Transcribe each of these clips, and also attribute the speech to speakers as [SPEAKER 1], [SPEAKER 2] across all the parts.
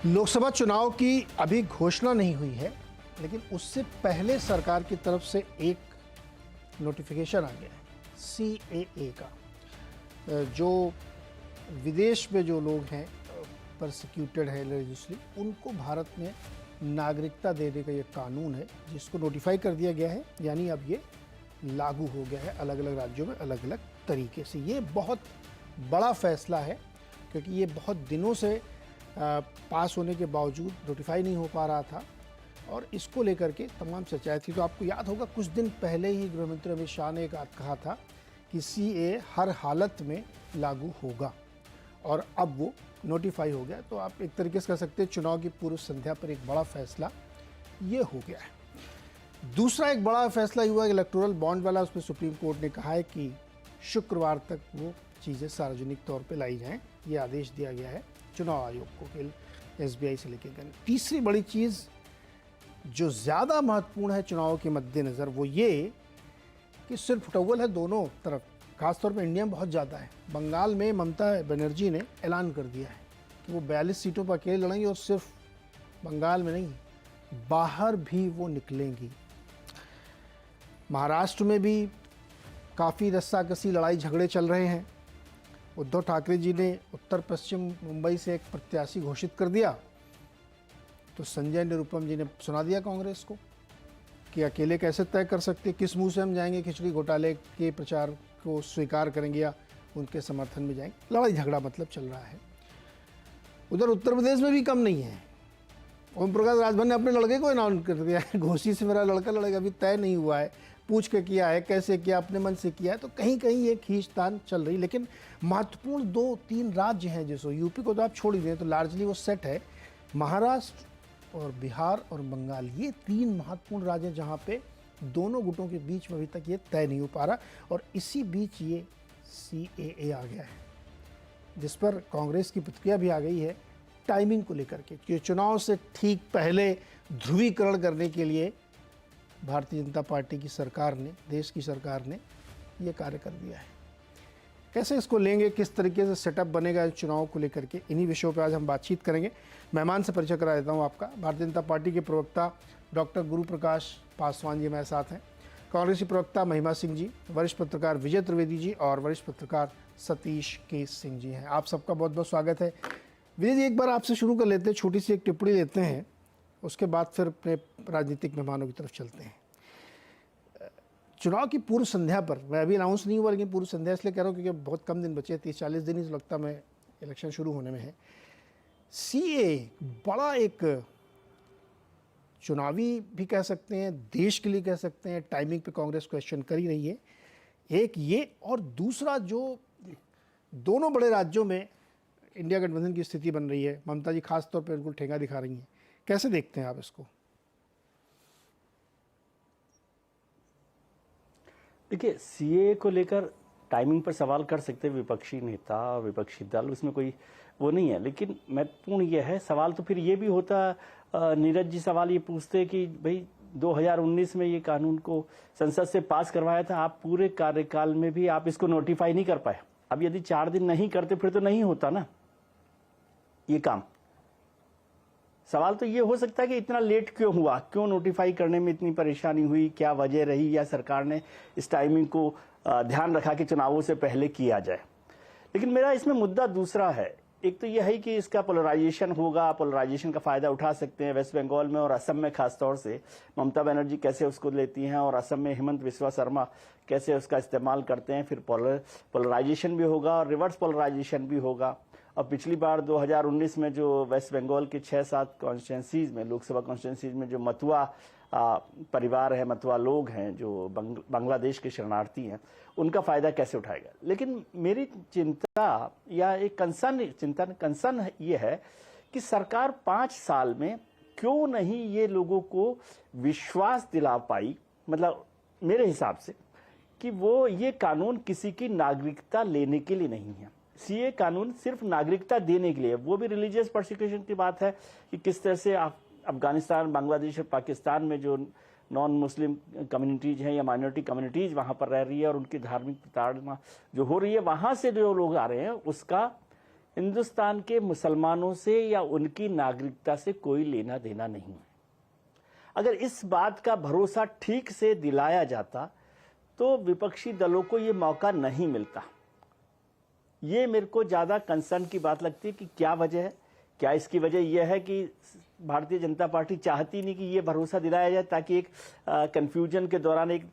[SPEAKER 1] लोकसभा चुनाव की अभी घोषणा नहीं हुई है, लेकिन उससे पहले सरकार की तरफ से एक नोटिफिकेशन आ गया है CAA का। जो विदेश में जो लोग हैं परसिक्यूटेड है रिलीजियसली, उनको भारत में नागरिकता देने का ये कानून है जिसको नोटिफाई कर दिया गया है, यानी अब ये लागू हो गया है अलग अलग राज्यों में अलग अलग तरीके से। ये बहुत बड़ा फैसला है क्योंकि ये बहुत दिनों से पास होने के बावजूद नोटिफाई नहीं हो पा रहा था और इसको लेकर के तमाम चर्चाएं थी। तो आपको याद होगा कुछ दिन पहले ही गृहमंत्री अमित शाह ने कहा था कि CAA हर हालत में लागू होगा और अब वो नोटिफाई हो गया। तो आप एक तरीके से कह सकते हैं चुनाव की पूर्व संध्या पर एक बड़ा फैसला ये हो गया है। दूसरा एक बड़ा फैसला हुआ इलेक्टोरल बॉन्ड वाला, उसमें सुप्रीम कोर्ट ने कहा है कि शुक्रवार तक वो चीज़ें सार्वजनिक तौर पे लाई जाएं। ये आदेश दिया गया है चुनाव आयोग को, SBI से लेकर गए। तीसरी बड़ी चीज़ जो ज़्यादा महत्वपूर्ण है चुनाव के मद्देनज़र वो ये कि सिर्फ फुटअव्वल है दोनों तरफ, खासतौर पर इंडिया में बहुत ज़्यादा है। बंगाल में ममता बनर्जी ने ऐलान कर दिया है कि वो 42 सीटों पर अकेले लड़ेंगी और सिर्फ बंगाल में नहीं, बाहर भी वो निकलेंगी। महाराष्ट्र में भी काफ़ी रस्साकसी लड़ाई झगड़े चल रहे हैं। उद्धव ठाकरे जी ने उत्तर पश्चिम मुंबई से एक प्रत्याशी घोषित कर दिया, तो संजय निरुपम जी ने सुना दिया कांग्रेस को कि अकेले कैसे तय कर सकते, किस मुंह से हम जाएंगे खिचड़ी घोटाले के प्रचार को स्वीकार करेंगे या उनके समर्थन में जाएंगे। लड़ाई झगड़ा मतलब चल रहा है। उधर उत्तर प्रदेश में भी कम नहीं है। ओम प्रकाश राजभर ने अपने लड़के को अनाउंस कर दिया है, घोषी से मेरा लड़का लड़ेगा, अभी तय नहीं हुआ है, पूछ के किया है, कैसे किया, अपने मन से किया है। तो कहीं कहीं ये खींचतान चल रही। लेकिन महत्वपूर्ण 2-3 राज्य हैं, जैसे यूपी को तो आप छोड़ ही दें, तो लार्जली वो सेट है। महाराष्ट्र और बिहार और बंगाल, ये 3 महत्वपूर्ण राज्य जहाँ पे दोनों गुटों के बीच में अभी तक ये तय नहीं हो पा रहा। और इसी बीच ये CAA आ गया है, जिस पर कांग्रेस की प्रतिक्रिया भी आ गई है टाइमिंग को लेकर के, कि चुनाव से ठीक पहले ध्रुवीकरण करने के लिए भारतीय जनता पार्टी की सरकार ने, देश की सरकार ने ये कार्य कर दिया है। कैसे इसको लेंगे, किस तरीके से सेटअप बनेगा चुनाव को लेकर के, इन्हीं विषयों पर आज हम बातचीत करेंगे। मेहमान से परिचय करा देता हूँ आपका। भारतीय जनता पार्टी के प्रवक्ता डॉक्टर गुरु प्रकाश पासवान जी मेरे साथ हैं, कांग्रेसी प्रवक्ता महिमा सिंह जी, वरिष्ठ पत्रकार विजय त्रिवेदी जी और वरिष्ठ पत्रकार सतीश केस सिंह जी हैं। आप सबका बहुत बहुत स्वागत है। विजय जी, एक बार आपसे शुरू कर लेते हैं, छोटी सी एक टिप्पणी लेते हैं, उसके बाद फिर अपने राजनीतिक मेहमानों की तरफ चलते हैं। चुनाव की पूर्व संध्या पर, मैं अभी अनाउंस नहीं हुआ लेकिन पूर्व संध्या इसलिए कह रहा हूँ क्योंकि बहुत कम दिन बचे, 30-40 दिन ही लगता मैं इलेक्शन शुरू होने में है। CAA बड़ा एक चुनावी भी कह सकते हैं, देश के लिए कह सकते हैं, टाइमिंग पे कांग्रेस क्वेश्चन कर ही रही है। एक ये, और दूसरा जो दोनों बड़े राज्यों में इंडिया गठबंधन की स्थिति बन रही है, ममता जी खास तौर पर बिल्कुल ठेंगा दिखा रही हैं। कैसे देखते हैं आप इसको?
[SPEAKER 2] देखिए, CAA को लेकर टाइमिंग पर सवाल कर सकते हैं विपक्षी नेता, विपक्षी दल, उसमें कोई वो नहीं है। लेकिन महत्वपूर्ण ये है, सवाल तो फिर ये भी होता, नीरज जी सवाल ये पूछते कि भाई 2019 में ये कानून को संसद से पास करवाया था, आप पूरे कार्यकाल में भी आप इसको नोटिफाई नहीं कर पाए। अब यदि 4 दिन नहीं करते फिर तो नहीं होता ना ये काम। सवाल तो ये हो सकता है कि इतना लेट क्यों हुआ, क्यों नोटिफाई करने में इतनी परेशानी हुई, क्या वजह रही, या सरकार ने इस टाइमिंग को ध्यान रखा कि चुनावों से पहले किया जाए। लेकिन मेरा इसमें मुद्दा दूसरा है। एक तो यह है कि इसका पोलराइजेशन होगा, पोलराइजेशन का फायदा उठा सकते हैं। वेस्ट बंगाल में और असम में खासतौर से ममता बनर्जी कैसे उसको लेती हैं और असम में हेमंत बिस्वा शर्मा कैसे उसका इस्तेमाल करते हैं, फिर पोलराइजेशन भी होगा और रिवर्स पोलराइजेशन भी होगा। और पिछली बार 2019 में जो वेस्ट बंगाल के 6-7 कॉन्स्टिट्यूंसीज में, लोकसभा कॉन्स्टिट्यूंसीज में जो मथुआ परिवार है, मथुआ लोग हैं जो बांग्लादेश के शरणार्थी हैं, उनका फायदा कैसे उठाएगा। लेकिन मेरी चिंता या एक कंसर्न ये है कि सरकार 5 साल में क्यों नहीं ये लोगों को विश्वास दिला पाई, मतलब मेरे हिसाब से, कि वो ये कानून किसी की नागरिकता लेने के लिए नहीं है। CAA कानून सिर्फ नागरिकता देने के लिए, वो भी रिलीजियस परसिक्यूशन की बात है कि किस तरह से अफगानिस्तान, बांग्लादेश और पाकिस्तान में जो नॉन मुस्लिम कम्युनिटीज हैं या माइनॉरिटी कम्युनिटीज वहां पर रह रही है और उनकी धार्मिक प्रताड़ना जो हो रही है, वहां से जो लोग आ रहे हैं उसका हिंदुस्तान के मुसलमानों से या उनकी नागरिकता से कोई लेना देना नहीं है। अगर इस बात का भरोसा ठीक से दिलाया जाता तो विपक्षी दलों को ये मौका नहीं मिलता। ये मेरे को ज़्यादा कंसर्न की बात लगती है कि क्या वजह है। क्या इसकी वजह यह है कि भारतीय जनता पार्टी चाहती नहीं कि ये भरोसा दिलाया जाए, ताकि एक कन्फ्यूजन के दौरान एक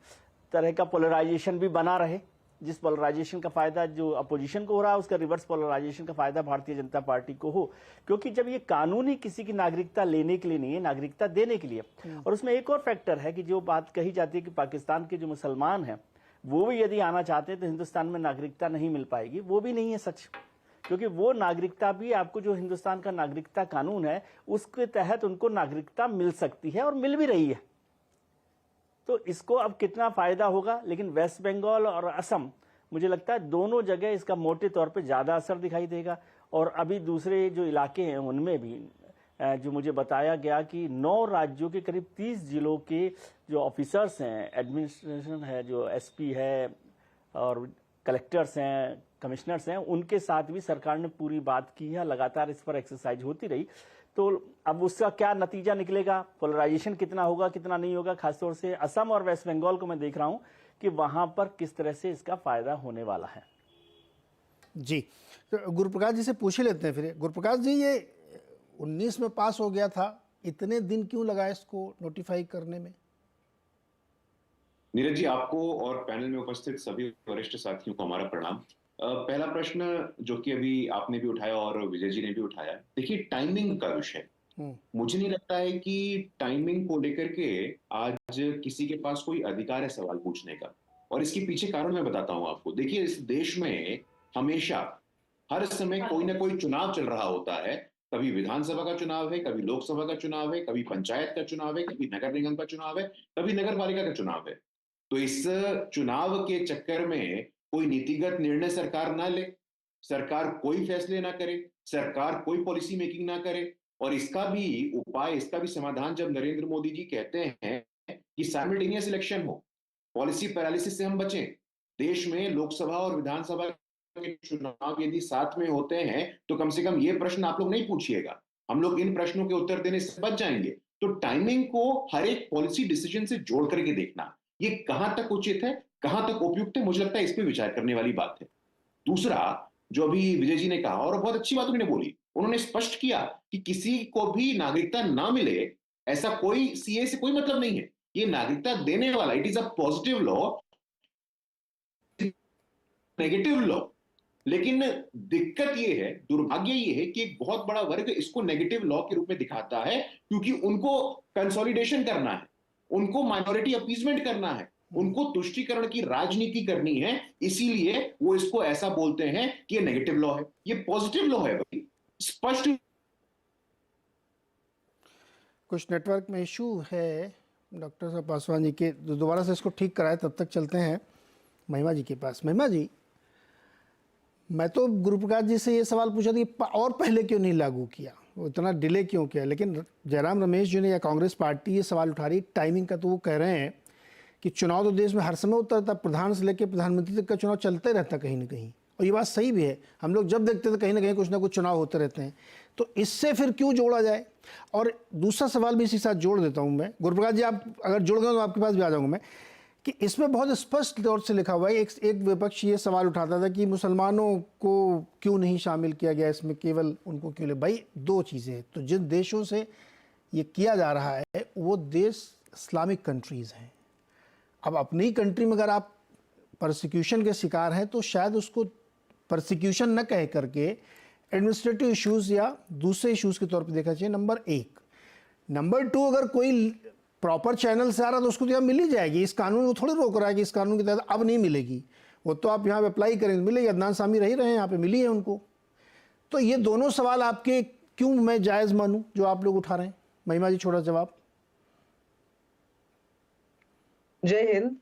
[SPEAKER 2] तरह का पोलराइजेशन भी बना रहे, जिस पोलराइजेशन का फायदा जो अपोजिशन को हो रहा है उसका रिवर्स पोलराइजेशन का फायदा भारतीय जनता पार्टी को हो। क्योंकि जब ये कानून ही किसी की नागरिकता लेने के लिए नहीं है, नागरिकता देने के लिए। और उसमें एक और फैक्टर है कि जो बात कही जाती है कि पाकिस्तान के जो मुसलमान हैं वो भी यदि आना चाहते हैं तो हिंदुस्तान में नागरिकता नहीं मिल पाएगी, वो भी नहीं है सच। क्योंकि वो नागरिकता भी आपको जो हिंदुस्तान का नागरिकता कानून है उसके तहत उनको नागरिकता मिल सकती है और मिल भी रही है। तो इसको अब कितना फायदा होगा, लेकिन वेस्ट बंगाल और असम मुझे लगता है दोनों जगह इसका मोटे तौर पे ज़्यादा असर दिखाई देगा। और अभी दूसरे जो इलाके हैं उनमें भी जो मुझे बताया गया कि 9 राज्यों के करीब 30 जिलों के जो ऑफिसर्स हैं, एडमिनिस्ट्रेशन है, जो एसपी है और कलेक्टर्स हैं, कमिश्नर्स हैं, उनके साथ भी सरकार ने पूरी बात की है। लगातार इस पर एक्सरसाइज होती रही। तो अब उसका क्या नतीजा निकलेगा, पोलराइजेशन कितना होगा कितना नहीं होगा, खासतौर से असम और वेस्ट बंगाल को मैं देख रहा हूं कि वहां पर किस तरह से इसका फायदा होने वाला है।
[SPEAKER 1] जी, तो गुरुप्रकाश जी से पूछ ही लेते हैं फिर। गुरुप्रकाश जी, ये 19 में पास हो गया था, इतने दिन क्यों लगा इसको नोटिफाई करने में?
[SPEAKER 3] नीरज जी, आपको और पैनल में उपस्थित सभी वरिष्ठ साथियों को हमारा प्रणाम। पहला प्रश्न जो कि अभी आपने भी उठाया और विजय जी ने भी उठाया, देखिए टाइमिंग का विषय। मुझे नहीं लगता है कि टाइमिंग को लेकर के आज किसी के पास कोई अधिकार है सवाल पूछने का। और इसके पीछे कारण मैं बताता हूं आपको। देखिए, इस देश में हमेशा हर समय कोई ना कोई चुनाव चल रहा होता है। कभी विधानसभा का चुनाव है, कभी लोकसभा का चुनाव है, कभी पंचायत का चुनाव है, कभी नगर निगम का चुनाव है, कभी नगर पालिका का चुनाव है। तो इस चुनाव के चक्कर में कोई नीतिगत निर्णय सरकार ना ले, सरकार कोई फैसले ना करे, सरकार कोई पॉलिसी मेकिंग ना करे। और इसका भी उपाय, इसका भी समाधान जब नरेंद्र मोदी जी कहते हैं कि साइमल्टेनियस इलेक्शन हो, पॉलिसी पैरालिसिस से हम बचें। देश में लोकसभा और विधानसभा के चुनाव यदि साथ में होते हैं तो कम से कम ये प्रश्न आप लोग नहीं पूछिएगा, हम लोग इन प्रश्नों के उत्तर देने से बच जाएंगे। तो टाइमिंग को हर एक पॉलिसी डिसीजन से जोड़ करके देखना, ये कहां तक उचित है, कहां तक उपयुक्त है, मुझे लगता है इस पे विचार करने वाली बात है। दूसरा, जो अभी विजय जी ने कहा और बहुत अच्छी बात उन्होंने बोली, उन्होंने स्पष्ट किया कि किसी को भी नागरिकता ना मिले ऐसा कोई सीए से कोई मतलब नहीं है। ये नागरिकता देने वाला, it is a positive law, negative law. लेकिन दिक्कत ये है, दुर्भाग्य ये है कि एक बहुत बड़ा वर्ग इसको नेगेटिव लॉ के रूप में दिखाता है, क्योंकि उनको कंसोलिडेशन करना है, उनको माइनॉरिटी अपीजमेंट करना है, उनको तुष्टीकरण की राजनीति करनी है। इसीलिए वो इसको ऐसा बोलते हैं कि ये नेगेटिव लॉ है। ये पॉजिटिव लॉ है भाई, स्पष्ट।
[SPEAKER 1] कुछ नेटवर्क में इशू है डॉक्टर साहब पासवान जी के, दोबारा से इसको ठीक कराए। तब तक चलते हैं महिमा जी के पास। महिमा जी, मैं तो गुरुप्रकाश जी से ये सवाल पूछा था कि और पहले क्यों नहीं लागू किया, वो इतना डिले क्यों किया, लेकिन जयराम रमेश जी ने या कांग्रेस पार्टी ये सवाल उठा रही टाइमिंग का। तो वो कह रहे हैं कि चुनाव तो देश में हर समय होता रहता, प्रधान से लेकर प्रधानमंत्री तक का चुनाव चलते रहता कहीं ना कहीं। और ये बात सही भी है, हम लोग जब देखते थे कहीं ना कहीं कुछ ना कुछ चुनाव होते रहते हैं। तो इससे फिर क्यों जोड़ा जाए? और दूसरा सवाल भी इसी के साथ जोड़ देता हूँ मैं। गुरुप्रकाश जी, आप अगर जुड़ गए तो आपके पास भी आ जाऊँगा मैं, कि इसमें बहुत स्पष्ट तौर से लिखा हुआ है, एक विपक्ष ये सवाल उठाता था कि मुसलमानों को क्यों नहीं शामिल किया गया इसमें, केवल उनको क्यों ले। भाई, दो चीज़ें हैं। तो जिन देशों से ये किया जा रहा है वो देश इस्लामिक कंट्रीज़ हैं। अब अपनी कंट्री में अगर आप परसिक्यूशन के शिकार हैं तो शायद उसको परसिक्यूशन न कह करके एडमिनिस्ट्रेटिव इश्यूज़ या दूसरे इश्यूज़ के तौर पे देखा चाहिए, नंबर एक। नंबर टू, अगर कोई प्रॉपर चैनल से आ रहा तो उसको तो यहाँ मिल ही जाएगी। इस कानून को थोड़ी रोक रहा है कि इस कानून के तहत अब नहीं मिलेगी, वो तो आप यहाँ पे अप्लाई करें मिलेगी। अदनान सामी रह रहे हैं यहाँ पे, मिली है उनको। तो ये दोनों सवाल आपके क्यों मैं जायज़ मानूं जो आप लोग उठा रहे हैं? महिमा जी, छोटा जवाब।
[SPEAKER 4] जय हिंद।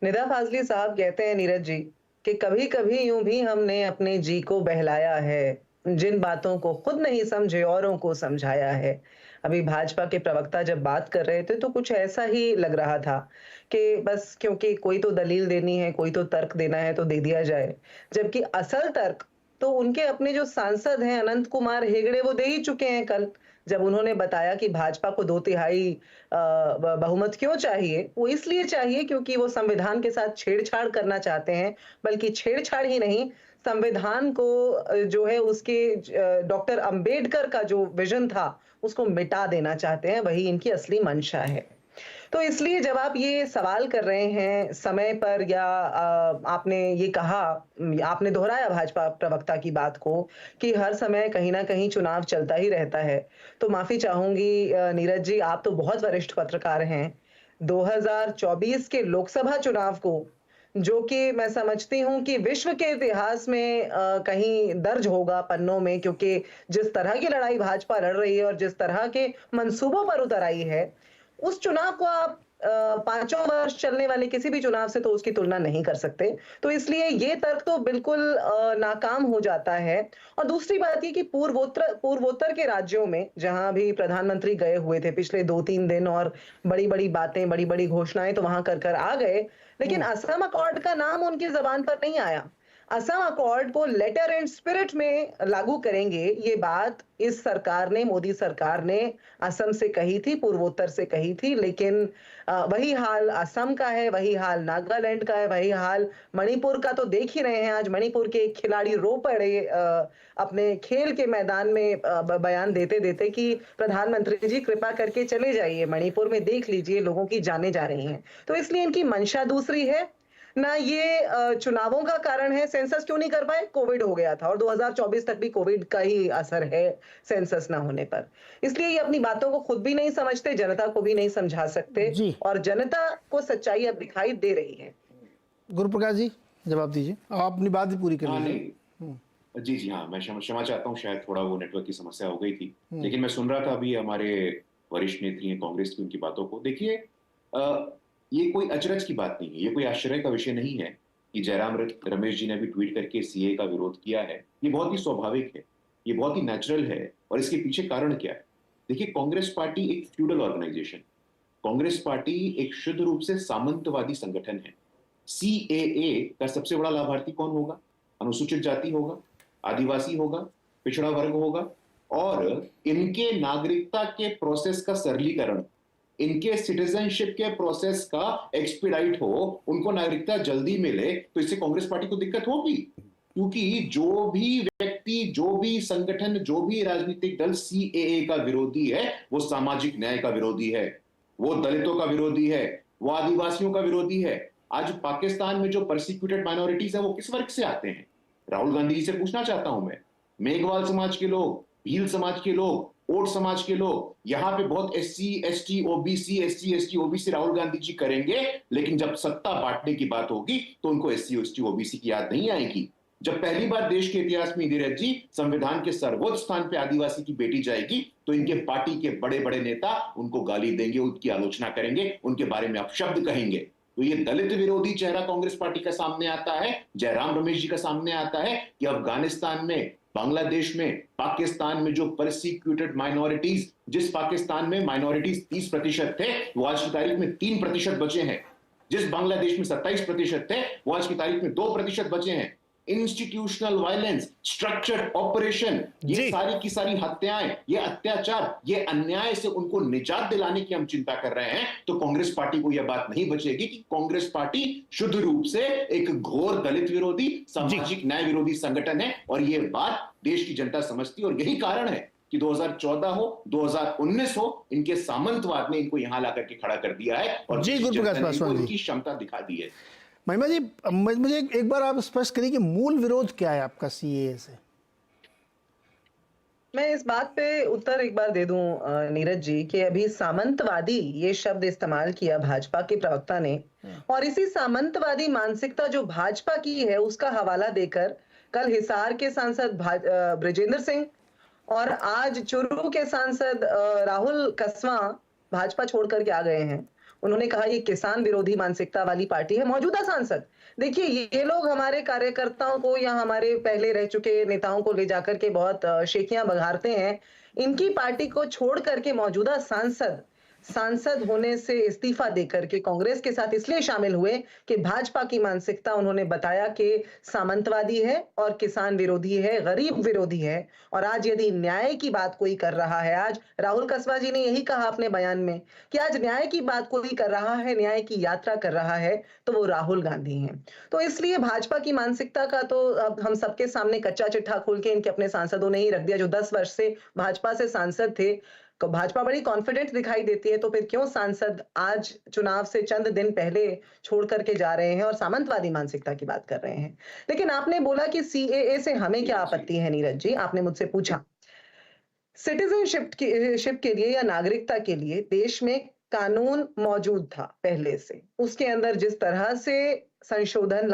[SPEAKER 4] निदा फाजली साहब कहते हैं नीरज जी कि कभी कभी यूं भी हमने अपने जी को बहलाया है, जिन बातों को खुद नहीं समझे औरों को समझाया है। अभी भाजपा के प्रवक्ता जब बात कर रहे थे तो कुछ ऐसा ही लग रहा था कि बस क्योंकि कोई तो दलील देनी है, कोई तो तर्क देना है तो दे दिया जाए, जबकि असल तर्क तो उनके अपने जो सांसद हैं अनंत कुमार हेगड़े वो दे ही चुके हैं कल, जब उन्होंने बताया कि भाजपा को 2/3 बहुमत क्यों चाहिए। वो इसलिए चाहिए क्योंकि वो संविधान के साथ छेड़छाड़ करना चाहते हैं, बल्कि छेड़छाड़ ही नहीं, संविधान को जो है उसके डॉक्टर अंबेडकर का जो विजन था उसको मिटा देना चाहते हैं, वही इनकी असली मंशा है। तो इसलिए जब आप ये सवाल कर रहे हैं समय पर, या आपने ये कहा, आपने दोहराया भाजपा प्रवक्ता की बात को कि हर समय कहीं ना कहीं चुनाव चलता ही रहता है, तो माफी चाहूंगी नीरज जी, आप तो बहुत वरिष्ठ पत्रकार हैं। 2024 के लोकसभा चुनाव को, जो कि मैं समझती हूं कि विश्व के इतिहास में कहीं दर्ज होगा पन्नों में, क्योंकि जिस तरह की लड़ाई भाजपा लड़ रही है और जिस तरह के मंसूबों पर उतर आई है, उस चुनाव को आप 5 वर्ष चलने वाले किसी भी चुनाव से तो उसकी तुलना नहीं कर सकते। तो इसलिए ये तर्क तो बिल्कुल नाकाम हो जाता है। और दूसरी बात ये कि पूर्वोत्तर के राज्यों में जहां भी प्रधानमंत्री गए हुए थे पिछले 2-3 दिन, और बड़ी-बड़ी बातें, बड़ी-बड़ी घोषणाएं तो वहां कर आ गए, लेकिन असम अकॉर्ड का नाम उनकी जबान पर नहीं आया। असम अकॉर्ड को लेटर एंड स्पिरिट में लागू करेंगे, ये बात इस सरकार ने, मोदी सरकार ने असम से कही थी, पूर्वोत्तर से कही थी, लेकिन वही हाल असम का है, वही हाल नागालैंड का है, वही हाल मणिपुर का तो देख ही रहे हैं। आज मणिपुर के एक खिलाड़ी रो पड़े अपने खेल के मैदान में बयान देते देते कि प्रधानमंत्री जी कृपा करके चले जाइए, मणिपुर में देख लीजिए लोगों की जानें जा रही हैं। तो इसलिए इनकी मंशा दूसरी है ना, ये चुनावों का कारण है। सेंसस क्यों नहीं कर पाए? कोविड हो गया था, और 2024 तक भी कोविड का ही असर है सेंसस ना होने पर। इसलिए ये अपनी बातों को खुद भी नहीं समझते, जनता को भी नहीं समझा सकते, और जनता को सच्चाई अब दिखाई दे रही है।
[SPEAKER 1] गुरुप्रकाश जी जवाब दीजिए, आप अपनी बात भी पूरी कर
[SPEAKER 3] लीजिए। जी हाँ, मैं क्षमा चाहता हूँ, शायद थोड़ा वो नेटवर्क की समस्या हो गई थी, लेकिन मैं सुन रहा था अभी हमारे वरिष्ठ नेत्री हैं कांग्रेस की, उनकी बातों को। देखिए, ये कोई अचरज की बात नहीं है, ये कोई आश्चर्य का विषय नहीं है कि जयराम रमेश जी ने भी ट्वीट करके सीए का विरोध किया है। ये बहुत ही स्वाभाविक है, ये बहुत ही नेचुरल है। और इसके पीछे कारण क्या है? देखिए, कांग्रेस पार्टी एक फ्यूडल ऑर्गेनाइजेशन, कांग्रेस पार्टी एक शुद्ध रूप से सामंतवादी संगठन है। सीएए का सबसे बड़ा लाभार्थी कौन होगा? अनुसूचित जाति होगा, आदिवासी होगा, पिछड़ा वर्ग होगा, और इनके नागरिकता के प्रोसेस का सरलीकरण, इनके सिटीजनशिप के प्रोसेस का एक्सपीडाइट हो, उनको नागरिकता जल्दी मिले, तो इससे कांग्रेस पार्टी को दिक्कत होगी। क्योंकि जो भी व्यक्ति, जो भी संगठन, जो भी राजनीतिक दल सीएए का विरोधी है, वो सामाजिक न्याय का विरोधी है, वो दलितों का विरोधी है, वो आदिवासियों का विरोधी है। आज पाकिस्तान में जो परसिक्यूटेड माइनॉरिटीज है वो किस वर्ग से आते हैं? राहुल गांधी जी से पूछना चाहता हूं मैं। मेघवाल समाज के लोग, भील समाज के लोग, ओट समाज के लोग, यहाँ पे बहुत SC ST OBC SC ST OBC Rahul Gandhi ji करेंगे, लेकिन जब सत्ता बांटने की बात होगी तो उनको SC ST OBC की याद नहीं आएगी। जब पहली बार देश के इतिहास में नीरज जी संविधान के सर्वोच्च स्थान पे आदिवासी की बेटी जाएगी, तो इनके पार्टी के बड़े बड़े नेता उनको गाली देंगे, उनकी आलोचना करेंगे, उनके बारे में अपशब्द कहेंगे। तो ये दलित विरोधी चेहरा कांग्रेस पार्टी का सामने आता है, जयराम रमेश जी का सामने आता है कि अफगानिस्तान में, बांग्लादेश में, पाकिस्तान में जो परसिक्यूटेड माइनॉरिटीज, जिस पाकिस्तान में माइनॉरिटीज 30% थे, वो आज की तारीख में 3% बचे हैं। जिस बांग्लादेश में 27% थे, वो आज की तारीख में 2% बचे हैं। इंस्टीट्यूशनल वायलेंस, स्ट्रक्चर्ड ऑपरेशन, ये सारी की सारी हत्याएं, ये अत्याचार, ये अन्याय से उनको निजात दिलाने की हम चिंता कर रहे हैं। तो कांग्रेस पार्टी को यह बात नहीं बचेगी कि कांग्रेस पार्टी शुद्ध रूप से एक घोर दलित विरोधी, सामाजिक न्याय विरोधी संगठन है, और ये बात देश की जनता समझती है। और यही कारण है कि 2014 हो, 2019 हो, इनके सामंतवाद ने इनको यहां लाकर के खड़ा कर दिया है, और उनकी क्षमता दिखा दी है।
[SPEAKER 1] महिमा जी, मुझे एक बार आप स्पष्ट करिए कि मूल विरोध क्या है आपका सीएए से?
[SPEAKER 4] मैं इस बात पे उत्तर एक बार दे दूं नीरज जी, कि अभी सामंतवादी ये शब्द इस्तेमाल किया भाजपा के प्रवक्ता ने, और इसी सामंतवादी मानसिकता जो भाजपा की है उसका हवाला देकर कल हिसार के सांसद ब्रजेंद्र सिंह और आज चुरू के सांसद राहुल कसवा भाजपा छोड़ करके आ गए हैं। उन्होंने कहा ये किसान विरोधी मानसिकता वाली पार्टी है। मौजूदा सांसद, देखिए, ये लोग हमारे कार्यकर्ताओं को या हमारे पहले रह चुके नेताओं को ले जाकर के बहुत शेखियां बघारते हैं। इनकी पार्टी को छोड़ करके मौजूदा सांसद सांसद होने से इस्तीफा देकर के कांग्रेस के साथ इसलिए शामिल हुए कि भाजपा की मानसिकता उन्होंने बताया कि सामंतवादी है और किसान विरोधी है, गरीब विरोधी है। और आज यदि न्याय की बात कोई कर रहा है, आज राहुल कसवा जी ने यही कहा अपने बयान में कि आज न्याय की बात कोई कर रहा है, न्याय की यात्रा कर रहा है, तो वो राहुल गांधी हैं। तो इसलिए भाजपा की मानसिकता का तो अब हम सबके सामने कच्चा चिट्ठा खोल के इनके अपने सांसदों ने ही रख दिया, जो 10 वर्ष से भाजपा से सांसद थे। तो भाजपा बड़ी कॉन्फिडेंट दिखाई देती है, तो फिर क्यों सांसद आज चुनाव से चंद दिन पहले छोड़ करके जा रहे हैं और सामंतवादी मानसिकता की बात कर रहे हैं। लेकिन आपने बोला कि सीएए से हमें क्या आपत्ति है नीरज जी, आपने मुझसे पूछा। सिटीजनशिप के लिए या नागरिकता के लिए देश में कानून मौजूद था पहले से, उसके अंदर जिस तरह से संशोधन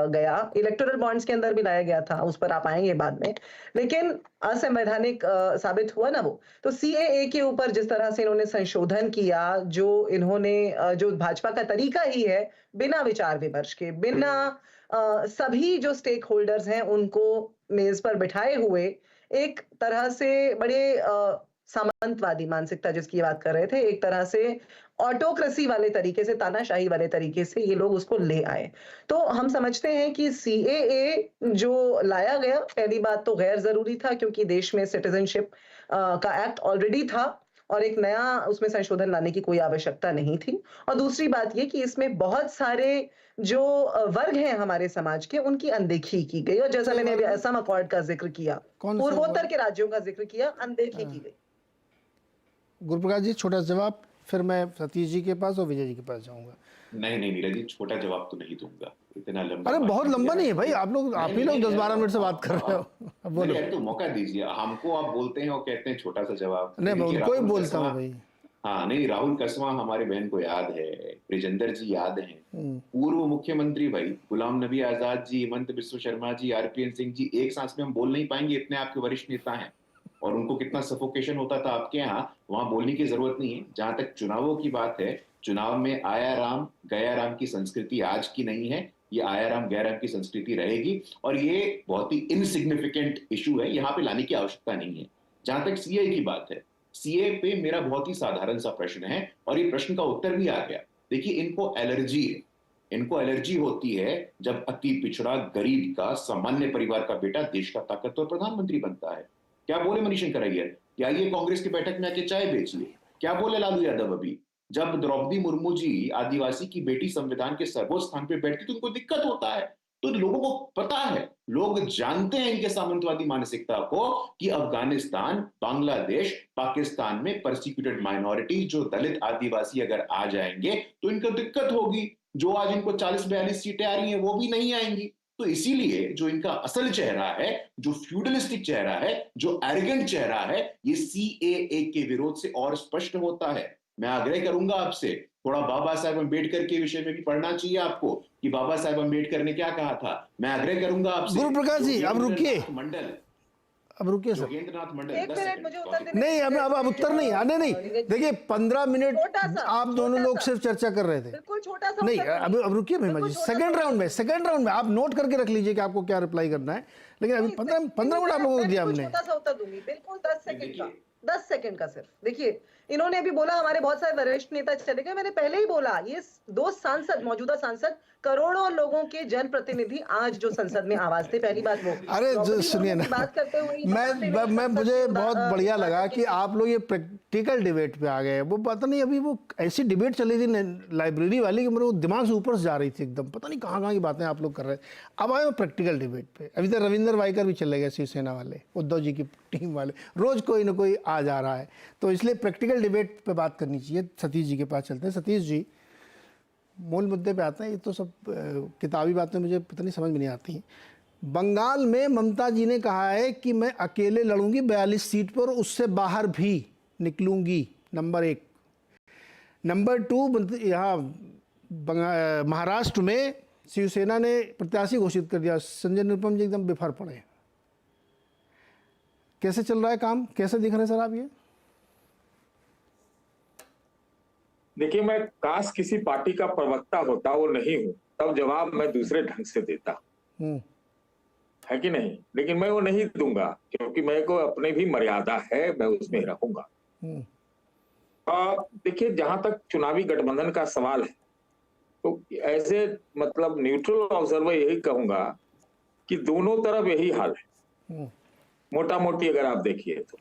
[SPEAKER 4] गया, इलेक्टोरल बॉन्ड्स के अंदर भी लाया गया था, उस पर आप आएंगे बाद में, लेकिन असंवैधानिक साबित हुआ ना वो। तो सीएए के ऊपर जिस तरह से इन्होंने संशोधन किया, जो इन्होंने जो भाजपा का तरीका ही है, बिना विचार विमर्श के, बिना सभी जो स्टेक होल्डर्स हैं उनको मेज पर बिठाए हुए, एक तरह से बड़े सामंतवादी मानसिकता जिसकी बात कर रहे थे, एक तरह से ऑटोक्रेसी वाले तरीके से, तानाशाही वाले तरीके से ये लोग उसको ले आए। तो हम समझते हैं कि सीएए जो लाया गया, पहली बात तो गैर जरूरी था क्योंकि देश में सिटीजनशिप का एक्ट ऑलरेडी था और एक नया उसमें संशोधन लाने की कोई आवश्यकता नहीं थी। और दूसरी बात ये कि इसमें बहुत सारे जो वर्ग हैं हमारे समाज के, उनकी अनदेखी की गई। और जैसा मैंने अभी असम अकॉर्ड का जिक्र किया, पूर्वोत्तर के राज्यों का जिक्र किया, अनदेखी की गई।
[SPEAKER 1] गुरुप्रकाश जी, छोटा जवाब, फिर मैं सतीश जी के पास और विजय जी के पास जाऊंगा।
[SPEAKER 3] नहीं नीरज जी, छोटा जवाब तो नहीं दूंगा, इतना लंबा।
[SPEAKER 1] अरे बहुत लंबा नहीं है भाई, आप ही लोग 10-12 मिनट से बात कर रहे हो। अब बोलो।
[SPEAKER 3] तो मौका दीजिए हमको, आप बोलते हैं और कहते हैं छोटा सा जवाब।
[SPEAKER 1] नहीं, मैं उनको ही बोलता हूँ भाई।
[SPEAKER 3] हाँ नहीं, राहुल कसवा हमारे बहन को याद है, ब्रिजेंद्र जी याद हैं, पूर्व मुख्यमंत्री भाई गुलाम नबी आजाद जी, हेमंत बिस्व शर्मा जी, आरपीएन सिंह जी, एक सांस में हम बोल नहीं पाएंगे, इतने आपके वरिष्ठ नेता हैं। और उनको कितना सफोकेशन होता था आपके यहाँ, वहां बोलने की जरूरत नहीं है। जहां तक चुनावों की बात है, चुनाव में आया राम गया राम की संस्कृति आज की नहीं है, ये आया राम गया राम की संस्कृति रहेगी। और ये बहुत ही इनसिग्निफिकेंट इशू है, यहाँ पे लाने की आवश्यकता नहीं है। जहां तक सीए की बात है, सीए पे मेरा बहुत ही साधारण सा प्रश्न है और ये प्रश्न का उत्तर भी आ गया। देखिए, इनको एलर्जी है, इनको एलर्जी होती है जब अति पिछड़ा गरीब का सामान्य परिवार का बेटा देश का ताकतवर प्रधानमंत्री बनता है। क्या बोले मनीषशंकर अय्यर, क्या ये कांग्रेस की बैठक में आके चाय बेचिए? क्या बोले लालू यादव अभी, जब द्रौपदी मुर्मू जी आदिवासी की बेटी संविधान के सर्वोच्च स्थान पे बैठती तो उनको दिक्कत होता है। तो लोगों को पता है, लोग जानते हैं इनके सामंतवादी मानसिकता को कि अफगानिस्तान, बांग्लादेश, पाकिस्तान में परसिक्यूटेड माइनॉरिटीज जो दलित आदिवासी अगर आ जाएंगे तो इनको दिक्कत होगी। जो आज इनको 40-42 सीटें आ रही हैं वो भी नहीं आएंगी। तो इसीलिए जो इनका असल चेहरा है, जो फ्यूडलिस्टिक चेहरा है, जो एरोगेंट चेहरा है, ये सीएए के विरोध से और स्पष्ट होता है। मैं आग्रह करूंगा आपसे, थोड़ा बाबा साहेब अम्बेडकर के विषय में भी पढ़ना चाहिए आपको कि बाबा साहेब अम्बेडकर ने क्या कहा था। मैं आग्रह करूंगा आपसे।
[SPEAKER 1] गुरुप्रकाश जी, अब रुकिए,
[SPEAKER 3] मंडल,
[SPEAKER 1] अब रुकिए सर,
[SPEAKER 3] योगेंद्रनाथ मंडल,
[SPEAKER 4] एक मिनट मुझे उत्तर देने
[SPEAKER 1] नहीं, अब उत्तर नहीं आने, नहीं देखिए 15 मिनट आप दोनों लोग सिर्फ चर्चा कर रहे थे।
[SPEAKER 4] बिल्कुल छोटा सा
[SPEAKER 1] नहीं, अब रुकिए महिमा जी, सेकंड राउंड में आप नोट करके रख लीजिए कि आपको क्या रिप्लाई करना है। लेकिन अभी 15 मिनट आप लोगों को दिया हमने।
[SPEAKER 4] छोटा सा उत्तर दूंगी, बिल्कुल 10 सेकंड का सिर्फ। देखिए, इन्होंने अभी बोला हमारे बहुत सारे वरिष्ठ नेता चले गए, मैंने पहले ही बोला, ये दो सांसद, मौजूदा सांसद, करोड़ों लोगों के जनप्रतिनिधि आज जो संसद में आवाज थे। पहली बात वो,
[SPEAKER 1] अरे सुनिए ना,
[SPEAKER 4] बात करते हुए
[SPEAKER 1] मैं मुझे बहुत बढ़िया लगा कि आप लोग ये प्रैक्टिकल डिबेट पे आ गए। वो पता नहीं, अभी वो ऐसी डिबेट चली थी लाइब्रेरी वाली कि मेरे दिमाग से ऊपर से जा रही थी एकदम, पता नहीं कहाँ की बातें आप लोग कर रहे थे। अब आए प्रैक्टिकल डिबेट पे। अभी तक रविंद्र वाइकर भी चले गए, शिवसेना वाले, उद्धव जी की टीम वाले, रोज कोई ना कोई आ जा रहा है, तो इसलिए प्रैक्टिकल डिबेट पे बात करनी चाहिए। सतीश जी के पास चलते हैं। सतीश जी, मूल मुद्दे पे आते हैं। ये तो सब किताबी बातें मुझे पता नहीं समझ में नहीं आती हैं। बंगाल में ममता जी ने कहा है कि मैं अकेले लड़ूंगी 42 सीट पर, उससे बाहर भी निकलूंगी, नंबर 1। नंबर 2, यहाँ महाराष्ट्र में शिवसेना ने प्रत्याशी घोषित कर दिया, संजय निरुपम जी एकदम बेफर पड़े। कैसे चल रहा है काम, कैसे दिख रहे हैं सर आप ये?
[SPEAKER 5] देखिए, मैं काश किसी पार्टी का प्रवक्ता होता, वो नहीं हूं, तब जवाब मैं दूसरे ढंग से देता, है कि नहीं? लेकिन मैं वो नहीं दूंगा क्योंकि मेरे को अपनी भी मर्यादा है, मैं उसमें रहूंगा। देखिए, जहां तक चुनावी गठबंधन का सवाल है, तो एज ए मतलब न्यूट्रल ऑब्जर्वर यही कहूंगा कि दोनों तरफ यही हाल है। मोटा मोटी अगर आप देखिए तो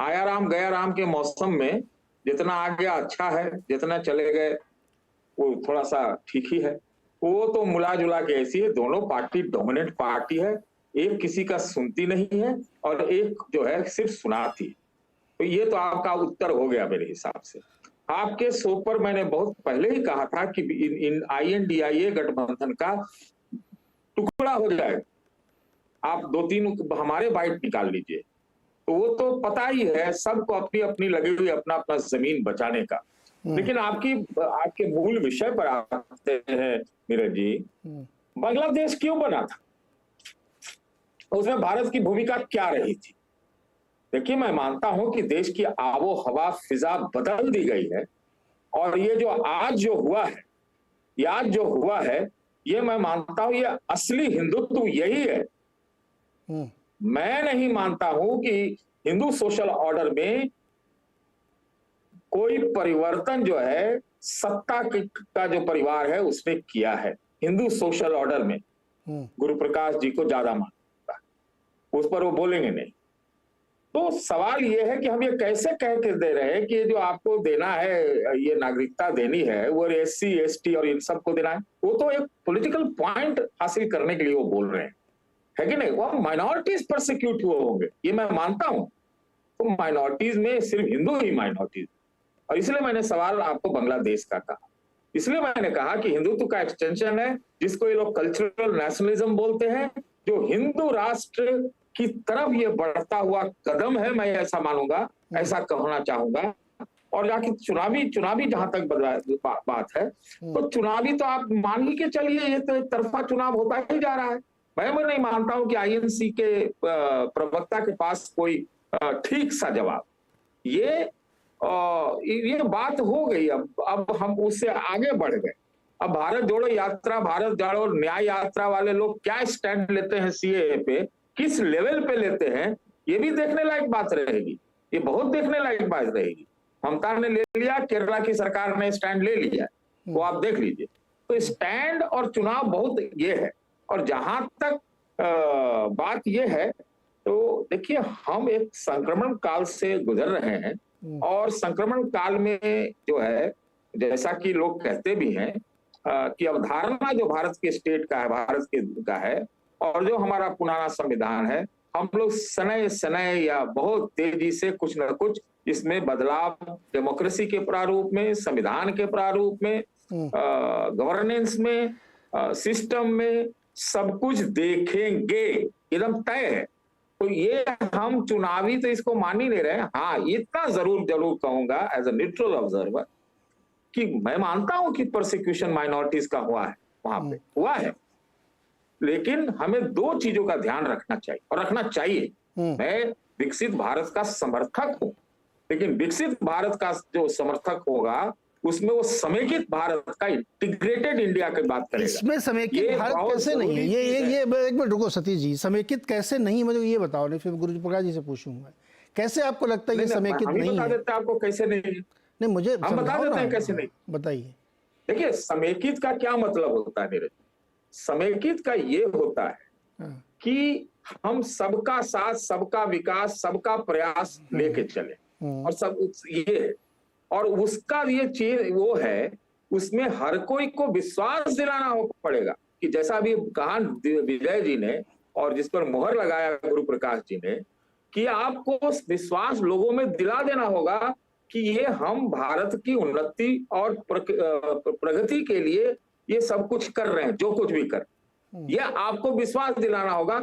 [SPEAKER 5] आया राम गया राम के मौसम में जितना आ गया अच्छा है, जितना चले गए वो थोड़ा सा ठीक ही है। वो तो मिला जुला के ऐसी है, दोनों पार्टी डोमिनेंट पार्टी है, एक किसी का सुनती नहीं है और एक जो है सिर्फ सुनाती है। तो ये तो आपका उत्तर हो गया मेरे हिसाब से। आपके शो पर मैंने बहुत पहले ही कहा था कि इन INDIA गठबंधन का टुकड़ा हो जाएगा, आप 2-3 हमारे बाइट निकाल लीजिए। तो वो तो पता ही है सबको, अपनी अपनी लगी हुई अपना अपना जमीन बचाने का। लेकिन आपके मूल विषय पर आते हैं नीरज जी, बांग्लादेश क्यों बना था, उसमें भारत की भूमिका क्या रही थी? देखिए, मैं मानता हूं कि देश की आबो हवा फिजा बदल दी गई है और ये जो आज जो हुआ है ये मैं मानता हूं ये असली हिंदुत्व यही है। मैं नहीं मानता हूं कि हिंदू सोशल ऑर्डर में कोई परिवर्तन जो है सत्ता का जो परिवार है उसने किया है। हिंदू सोशल ऑर्डर में गुरु प्रकाश जी को ज्यादा मानता है, उस पर वो बोलेंगे नहीं। तो सवाल ये है कि हम ये कैसे कह के दे रहे हैं कि ये जो आपको देना है, ये नागरिकता देनी है, वो SC ST और इन सबको देना है, वो तो एक पॉलिटिकल पॉइंट हासिल करने के लिए वो बोल रहे हैं, है कि नहीं? वो माइनॉरिटीज प्रोसिक्यूट हुए होंगे, ये मैं मानता हूं। तो माइनॉरिटीज में सिर्फ हिंदू ही माइनॉरिटीज, और इसलिए मैंने सवाल आपको बांग्लादेश का कहा। इसलिए मैंने कहा कि हिंदुत्व का एक्सटेंशन है, जिसको ये लोग कल्चरल नेशनलिज्म बोलते हैं, जो हिंदू राष्ट्र की तरफ ये बढ़ता हुआ कदम है, मैं ऐसा मानूंगा, ऐसा कहना चाहूंगा। और जाके चुनावी जहां तक बात है, तो चुनावी तो आप मान ही के चलिए, ये तो एक तरफा चुनाव होता ही जा रहा है। मैं नहीं मानता हूं कि INC के प्रवक्ता के पास कोई ठीक सा जवाब। ये बात हो गई, अब हम उससे आगे बढ़ गए। अब भारत जोड़ो यात्रा, भारत जोड़ो न्याय यात्रा वाले लोग क्या स्टैंड लेते हैं CAA पे, किस लेवल पे लेते हैं, ये भी देखने लायक बात रहेगी, ये बहुत देखने लायक बात रहेगी। ममता ने ले लिया, केरला की सरकार ने स्टैंड ले लिया, वो आप देख लीजिए। तो स्टैंड और चुनाव बहुत ये है। और जहां तक बात ये है, तो देखिए, हम एक संक्रमण काल से गुजर रहे हैं, और संक्रमण काल में जो है, जैसा कि लोग कहते भी हैं कि अवधारणा जो भारत के स्टेट का है, भारत का है, और जो हमारा पुराना संविधान है, हम लोग सनय या बहुत तेजी से कुछ न कुछ इसमें बदलाव, डेमोक्रेसी के प्रारूप में, संविधान के प्रारूप में, गवर्नेंस में, सिस्टम में, सब कुछ देखेंगे, एकदम तय है। तो ये हम चुनावी तो इसको मान ही नहीं रहे। हाँ, इतना जरूर कहूंगा एज अ न्यूट्रल ऑब्जर्वर कि मैं मानता हूं कि प्रोसिक्यूशन माइनॉरिटीज का हुआ है, वहां पे हुआ है, लेकिन हमें 2 चीजों का ध्यान रखना चाहिए और रखना चाहिए। मैं विकसित भारत का समर्थक हूं, लेकिन विकसित भारत का जो समर्थक होगा उसमें वो समेकित भारत का, इंटीग्रेटेड इंडिया की बात करेगा।
[SPEAKER 1] इसमें समेकित भारत कैसे नहीं है? ये एक मिनट रुको सतीश जी, समेकित कैसे नहीं, मुझे ये बताओ, नहीं फिर गुरु प्रकाश जी से पूछूंगा, कैसे आपको लगता है ये समेकित नहीं है?
[SPEAKER 5] देते आपको कैसे नहीं,
[SPEAKER 1] मुझे
[SPEAKER 5] हम बता देते हैं कैसे नहीं,
[SPEAKER 1] बताइए।
[SPEAKER 5] देखिए, समेकित का क्या मतलब होता है नीरज? समेकित का ये होता है कि हम सबका साथ, सबका विकास, सबका प्रयास लेके चले, और सब ये है। और उसका ये चीज वो है, उसमें हर कोई को विश्वास दिलाना पड़ेगा कि जैसा अभी कहा विजय जी ने, और जिस पर मोहर लगाया गुरु प्रकाश जी ने, कि आपको विश्वास लोगों में दिला देना होगा कि ये हम भारत की उन्नति और प्रगति के लिए ये सब कुछ कर रहे हैं, जो कुछ भी कर, ये आपको विश्वास दिलाना होगा।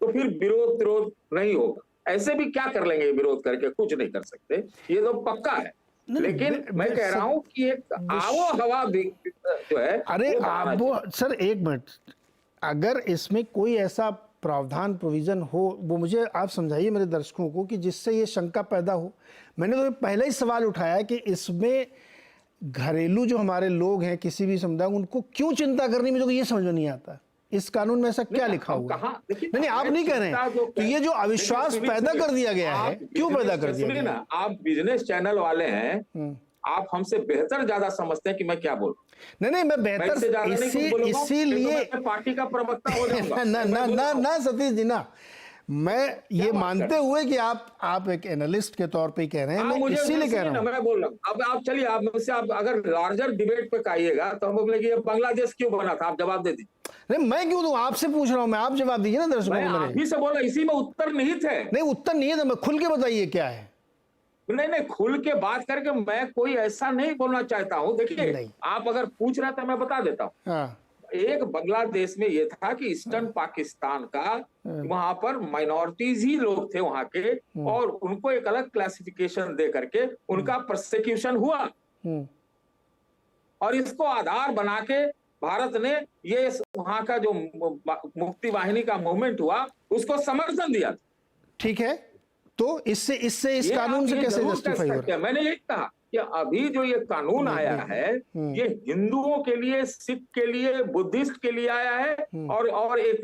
[SPEAKER 5] तो फिर विरोध नहीं होगा। ऐसे भी क्या कर लेंगे विरोध करके? कुछ नहीं कर सकते, ये तो पक्का है। लेकिन मैं कह रहा हूं कि एक आबो हवा जो है,
[SPEAKER 1] अरे आबो, सर एक मिनट, अगर इसमें कोई ऐसा प्रावधान प्रोविजन हो, वो मुझे आप समझाइए मेरे दर्शकों को, कि जिससे ये शंका पैदा हो। मैंने तो पहले ही सवाल उठाया कि इसमें घरेलू जो हमारे लोग हैं, किसी भी समुदाय, उनको क्यों चिंता करनी, मुझे ये समझ में नहीं आता। इस कानून में ऐसा क्या लिखा हुआ है? नहीं, आप नहीं कह रहे हैं कि ये जो अविश्वास पैदा कर दिया गया है, क्यों पैदा कर दिया गया?
[SPEAKER 5] आप बिजनेस चैनल वाले हैं, आप हमसे बेहतर ज्यादा समझते हैं कि मैं क्या बोल।
[SPEAKER 1] नहीं, मैं बेहतर इसीलिए
[SPEAKER 5] पार्टी का प्रवक्ता हो जाऊंगा।
[SPEAKER 1] ना सतीश जी ना, मैं ये मानते हुए कि आप एक एनालिस्ट के तौर पे कह रहे हैं, मैं इसीलिए कह रहा हूँ।
[SPEAKER 5] मैं बोल रहा हूँ, अब आप चलिए, आप मुझसे आप अगर लार्जर डिबेट पे कहिएगा तो हम बोले कि ये बांग्लादेश क्यों बना था, आप जवाब दे दीजिए।
[SPEAKER 1] नहीं, मैं क्यों दूं, आपसे पूछ रहा हूं मैं, आप जवाब दीजिए ना दर्शकों को।
[SPEAKER 5] आप ही से बोला, इसी में उत्तर निहित है।
[SPEAKER 1] नहीं, उत्तर नहीं है तो मैं खुल के बताइए क्या है।
[SPEAKER 5] नहीं, खुल के बात करके मैं कोई ऐसा नहीं बोलना चाहता हूँ। देखिए, आप अगर पूछ रहे तो मैं बता देता हूँ।
[SPEAKER 1] हाँ।
[SPEAKER 5] एक बांग्लादेश में ये था कि ईस्टर्न पाकिस्तान का, वहां पर माइनॉरिटीज ही लोग थे वहां के, और उनको एक अलग क्लासिफिकेशन दे करके उनका प्रोसिक्यूशन हुआ, और इसको आधार बना के भारत ने ये वहां का जो मुक्ति वाहिनी का मूवमेंट हुआ उसको समर्थन दिया।
[SPEAKER 1] ठीक है, तो इससे इस कानून से कैसे जस्टिफाई हो रहा है?
[SPEAKER 5] मैंने ये कहा कि अभी जो ये कानून आया है ये हिंदुओं के लिए, सिख के लिए, बुद्धिस्ट के लिए आया है, और एक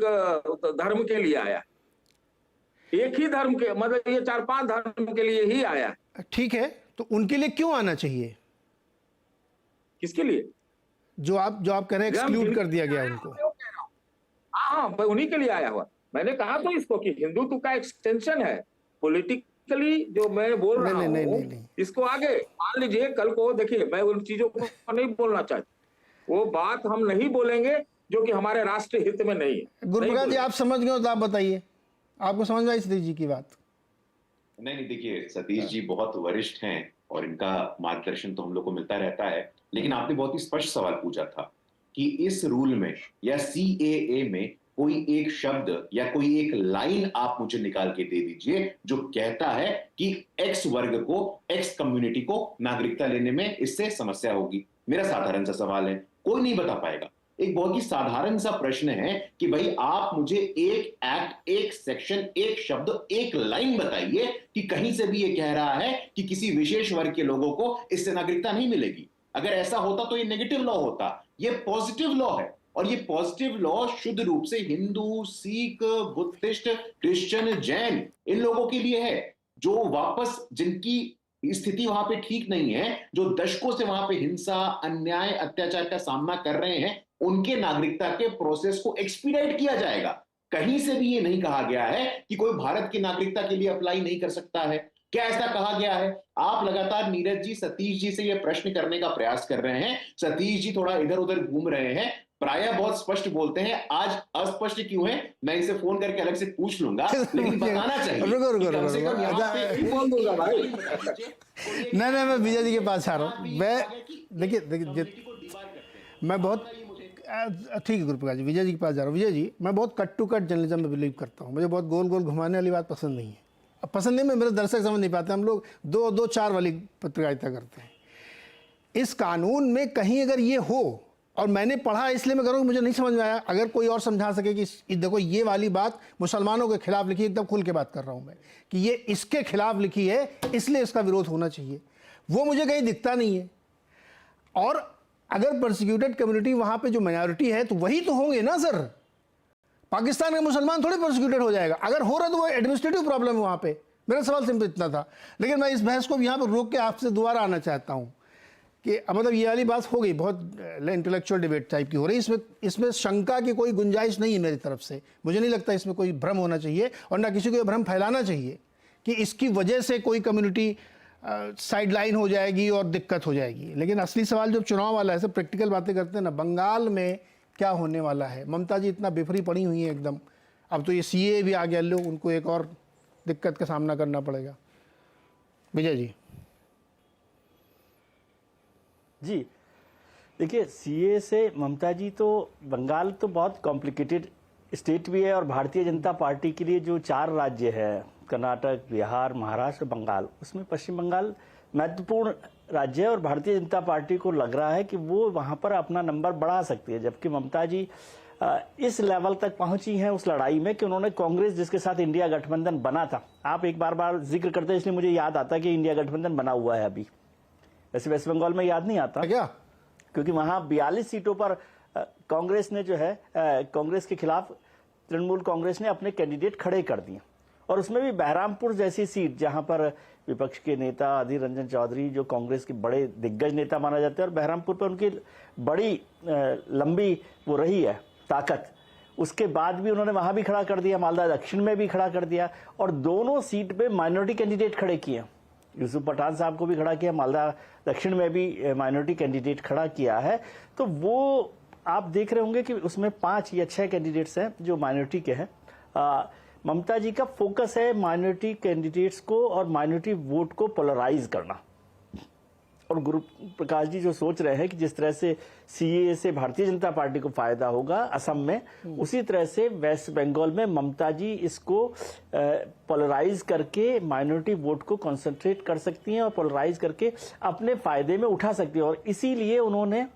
[SPEAKER 5] धर्म के लिए आया है। एक ही धर्म के, मतलब ये 4-5 धर्म के लिए ही आया है।
[SPEAKER 1] ठीक है, तो उनके लिए क्यों आना चाहिए?
[SPEAKER 5] किसके लिए?
[SPEAKER 1] जो आप कह रहे हैं एक्सक्लूड कर दिया गया उनको।
[SPEAKER 5] हाँ, उन्हीं के लिए आया हुआ। मैंने कहा तो इसको कि हिंदुत्व का एक्सटेंशन है, पॉलिटिकली जो मैं बोल रहा हूँ इसको आगे मान लीजिए। कल को देखिए, मैं उन चीजों को नहीं बोलना चाहता, वो बात हम नहीं बोलेंगे जो कि हमारे राष्ट्र हित में नहीं है।
[SPEAKER 1] गुरुप्रकाश जी, आप समझ गए तो आप बताइए, आपको समझ में आई सतीश जी की बात?
[SPEAKER 3] नहीं, देखिए सतीश जी बहुत वरिष्ठ हैं और इनका मार्गदर्शन तो हम लोग को मिलता रहता है, लेकिन आपने बहुत ही स्पष्ट सवाल पूछा था कि इस रूल में या सीएए में कोई एक शब्द या कोई एक लाइन आप मुझे निकाल के दे दीजिए जो कहता है कि एक्स वर्ग को, एक्स कम्युनिटी को नागरिकता लेने में इससे समस्या होगी। मेरा साधारण सा सवाल है, कोई नहीं बता पाएगा। एक बहुत ही साधारण सा प्रश्न है कि भाई आप मुझे एक एक्ट, एक सेक्शन, एक शब्द, एक लाइन बताइए कि कहीं से भी ये कह रहा है कि किसी विशेष वर्ग के लोगों को इससे नागरिकता नहीं मिलेगी। अगर ऐसा होता तो ये नेगेटिव लॉ होता, ये पॉजिटिव लॉ है, और ये पॉजिटिव लॉ शुद्ध रूप से हिंदू, सिख, बुद्धिस्ट, क्रिश्चियन, जैन इन लोगों के लिए है जो वापस, जिनकी स्थिति वहां पे ठीक नहीं है, जो दशकों से वहां पे हिंसा, अन्याय, अत्याचार का सामना कर रहे हैं, उनके नागरिकता के प्रोसेस को एक्सपीडाइट किया जाएगा। कहीं से भी ये नहीं कहा गया है कि कोई भारत की नागरिकता के लिए अप्लाई नहीं कर सकता है। क्या ऐसा कहा गया है? आप लगातार नीरज जी, सतीश जी से ये प्रश्न करने का प्रयास कर रहे हैं, सतीश जी थोड़ा इधर उधर घूम रहे हैं, प्रायः बहुत स्पष्ट बोलते हैं, आज अस्पष्ट क्यों है मैं इनसे फोन करके अलग से पूछ लूंगा, लेकिन बताना चाहिए।
[SPEAKER 1] नहीं, मैं विजय जी के पास आ रहा हूँ। मैं देखिए मैं बहुत ठीक है गुरुप्रकाश जी, विजय जी के पास जा रहा हूँ। विजय जी, मैं बहुत कट टू कट जर्नलिज्म में बिलीव करता हूँ। मुझे बहुत गोल गोल घुमाने वाली बात पसंद नहीं है। अब पसंद नहीं, मैं, मेरे दर्शक समझ नहीं पाते, हम लोग 2-4 वाली पत्रकारिता करते हैं। इस कानून में कहीं अगर ये हो, और मैंने पढ़ा इसलिए मैं करूँ, मुझे नहीं समझ में आया, अगर कोई और समझा सके कि देखो ये वाली बात मुसलमानों के खिलाफ लिखी, एकदम खुल के बात कर रहा हूँ मैं कि ये इसके खिलाफ लिखी है इसलिए इसका विरोध होना चाहिए, वो मुझे कहीं दिखता नहीं है। और अगर परसिक्यूटेड कम्युनिटी वहाँ पे जो माइनॉरिटी है तो वही तो होंगे ना सर, पाकिस्तान के मुसलमान थोड़े परसिक्यूटेड हो जाएगा। अगर हो रहा तो वो एडमिनिस्ट्रेटिव प्रॉब्लम है वहाँ पे। मेरा सवाल सिंपल इतना था, लेकिन मैं इस बहस को यहाँ पर रोक के आपसे दोबारा आना चाहता हूँ कि मतलब ये वाली बात हो गई, बहुत इंटेलेक्चुअल डिबेट टाइप की हो रही, इसमें शंका की कोई गुंजाइश नहीं है मेरी तरफ से। मुझे नहीं लगता इसमें कोई भ्रम होना चाहिए और ना किसी को ये भ्रम फैलाना चाहिए कि इसकी वजह से कोई कम्युनिटी साइडलाइन हो जाएगी और दिक्कत हो जाएगी। लेकिन असली सवाल जब चुनाव वाला है, सब प्रैक्टिकल बातें करते हैं ना, बंगाल में क्या होने वाला है? ममता जी इतना बेफरी पड़ी हुई है एकदम, अब तो ये सीए भी आ गया, लोग उनको एक और दिक्कत का सामना करना पड़ेगा। विजय जी।
[SPEAKER 2] जी देखिए, सीए से ममता जी तो, बंगाल तो बहुत कॉम्प्लिकेटेड स्टेट भी है, और भारतीय जनता पार्टी के लिए जो 4 राज्य है, कर्नाटक, बिहार, महाराष्ट्र, बंगाल, उसमें पश्चिम बंगाल महत्वपूर्ण राज्य है, और भारतीय जनता पार्टी को लग रहा है कि वो वहाँ पर अपना नंबर बढ़ा सकती है। जबकि ममता जी इस लेवल तक पहुंची हैं उस लड़ाई में कि उन्होंने कांग्रेस, जिसके साथ इंडिया गठबंधन बना था, आप एक बार जिक्र करते हैं इसलिए मुझे याद आता है कि इंडिया गठबंधन बना हुआ है अभी, वैसे वेस्ट बंगाल में याद नहीं आता
[SPEAKER 1] क्या,
[SPEAKER 2] क्योंकि वहां 42 सीटों पर कांग्रेस ने जो है, कांग्रेस के खिलाफ तृणमूल कांग्रेस ने अपने कैंडिडेट खड़े कर दिए, और उसमें भी बहरामपुर जैसी सीट जहां पर विपक्ष के नेता अधीर रंजन चौधरी जो कांग्रेस के बड़े दिग्गज नेता माना जाते हैं और बहरामपुर पर उनकी बड़ी लंबी वो रही है ताकत, उसके बाद भी उन्होंने वहां भी खड़ा कर दिया, मालदा दक्षिण में भी खड़ा कर दिया और दोनों सीट पे माइनॉरिटी कैंडिडेट खड़े किए। यूसुफ पठान साहब को भी खड़ा किया, मालदा दक्षिण में भी माइनॉरिटी कैंडिडेट खड़ा किया है। तो वो आप देख रहे होंगे कि उसमें 5 या 6 कैंडिडेट्स हैं जो माइनॉरिटी के हैं। ममता जी का फोकस है माइनॉरिटी कैंडिडेट्स को और माइनॉरिटी वोट को पोलराइज करना। और गुरु प्रकाश जी जो सोच रहे हैं कि जिस तरह से सीएए से भारतीय जनता पार्टी को फायदा होगा असम में, उसी तरह से वेस्ट बंगाल में ममता जी इसको पोलराइज करके माइनॉरिटी वोट को कंसंट्रेट कर सकती हैं और पोलराइज करके अपने फायदे में उठा सकती हैं। और इसीलिए उन्होंने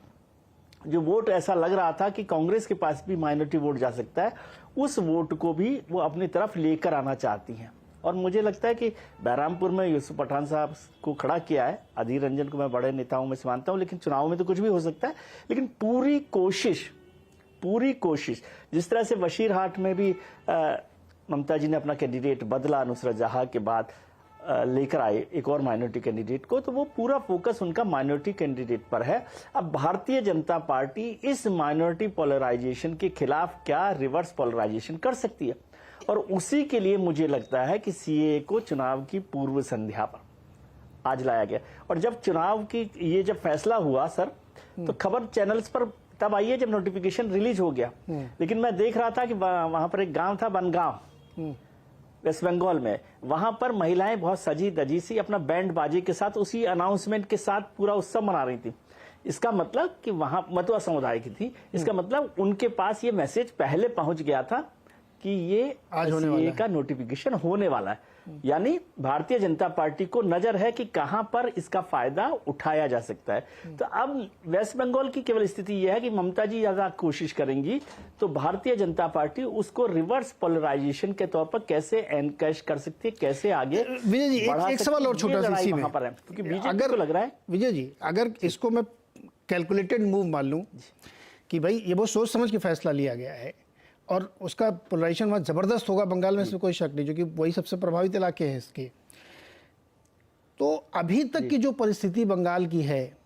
[SPEAKER 2] जो वोट ऐसा लग रहा था कि कांग्रेस के पास भी माइनॉरिटी वोट जा सकता है, उस वोट को भी वो अपनी तरफ लेकर आना चाहती हैं। और मुझे लगता है कि बहरामपुर में यूसुफ पठान साहब को खड़ा किया है, अधीर रंजन को मैं बड़े नेताओं में से मानता हूं, लेकिन चुनाव में तो कुछ भी हो सकता है। लेकिन पूरी कोशिश जिस तरह से वशीरहाट में भी ममता जी ने अपना कैंडिडेट बदला, नुसरत जहां के बाद लेकर आए एक और माइनॉरिटी कैंडिडेट को, तो वो पूरा फोकस उनका माइनॉरिटी कैंडिडेट पर है। अब भारतीय जनता पार्टी इस माइनॉरिटी पोलराइजेशन के खिलाफ क्या रिवर्स पोलराइजेशन कर सकती है, और उसी के लिए मुझे लगता है कि सीएए को चुनाव की पूर्व संध्या पर आज लाया गया। और जब चुनाव की ये जब फैसला हुआ सर, तो खबर चैनल्स पर तब आई है जब नोटिफिकेशन रिलीज हो गया। लेकिन मैं देख रहा था कि वहां पर एक गांव था बनगांव वेस्ट बंगाल में, वहां पर महिलाएं बहुत सजी दजी सी अपना बैंड बाजी के साथ उसी अनाउंसमेंट के साथ पूरा उत्सव मना रही थी। इसका मतलब कि वहां मतुआ समुदाय की थी, इसका मतलब उनके पास ये मैसेज पहले पहुंच गया था कि ये आज सीएए का नोटिफिकेशन होने वाला है। यानी भारतीय जनता पार्टी को नजर है कि कहां पर इसका फायदा उठाया जा सकता है। तो अब वेस्ट बंगाल की केवल स्थिति यह है कि ममता जी ज्यादा कोशिश करेंगी तो भारतीय जनता पार्टी उसको रिवर्स पोलराइजेशन के तौर पर कैसे एनकैश कर सकती है, कैसे आगे
[SPEAKER 1] विजय जी एक सवाल और छोटा सा इसी में,
[SPEAKER 2] क्योंकि बीजेपी को लग रहा है
[SPEAKER 1] विजय जी अगर इसको मैं कैलकुलेटेड मूव मान लूं कि भाई ये बहुत सोच समझ के फैसला लिया गया है और उसका पोलराइजेशन वहाँ ज़बरदस्त होगा बंगाल में, इसमें कोई शक नहीं, जो कि वही सबसे प्रभावित इलाके हैं इसके। तो अभी तक की जो परिस्थिति बंगाल की है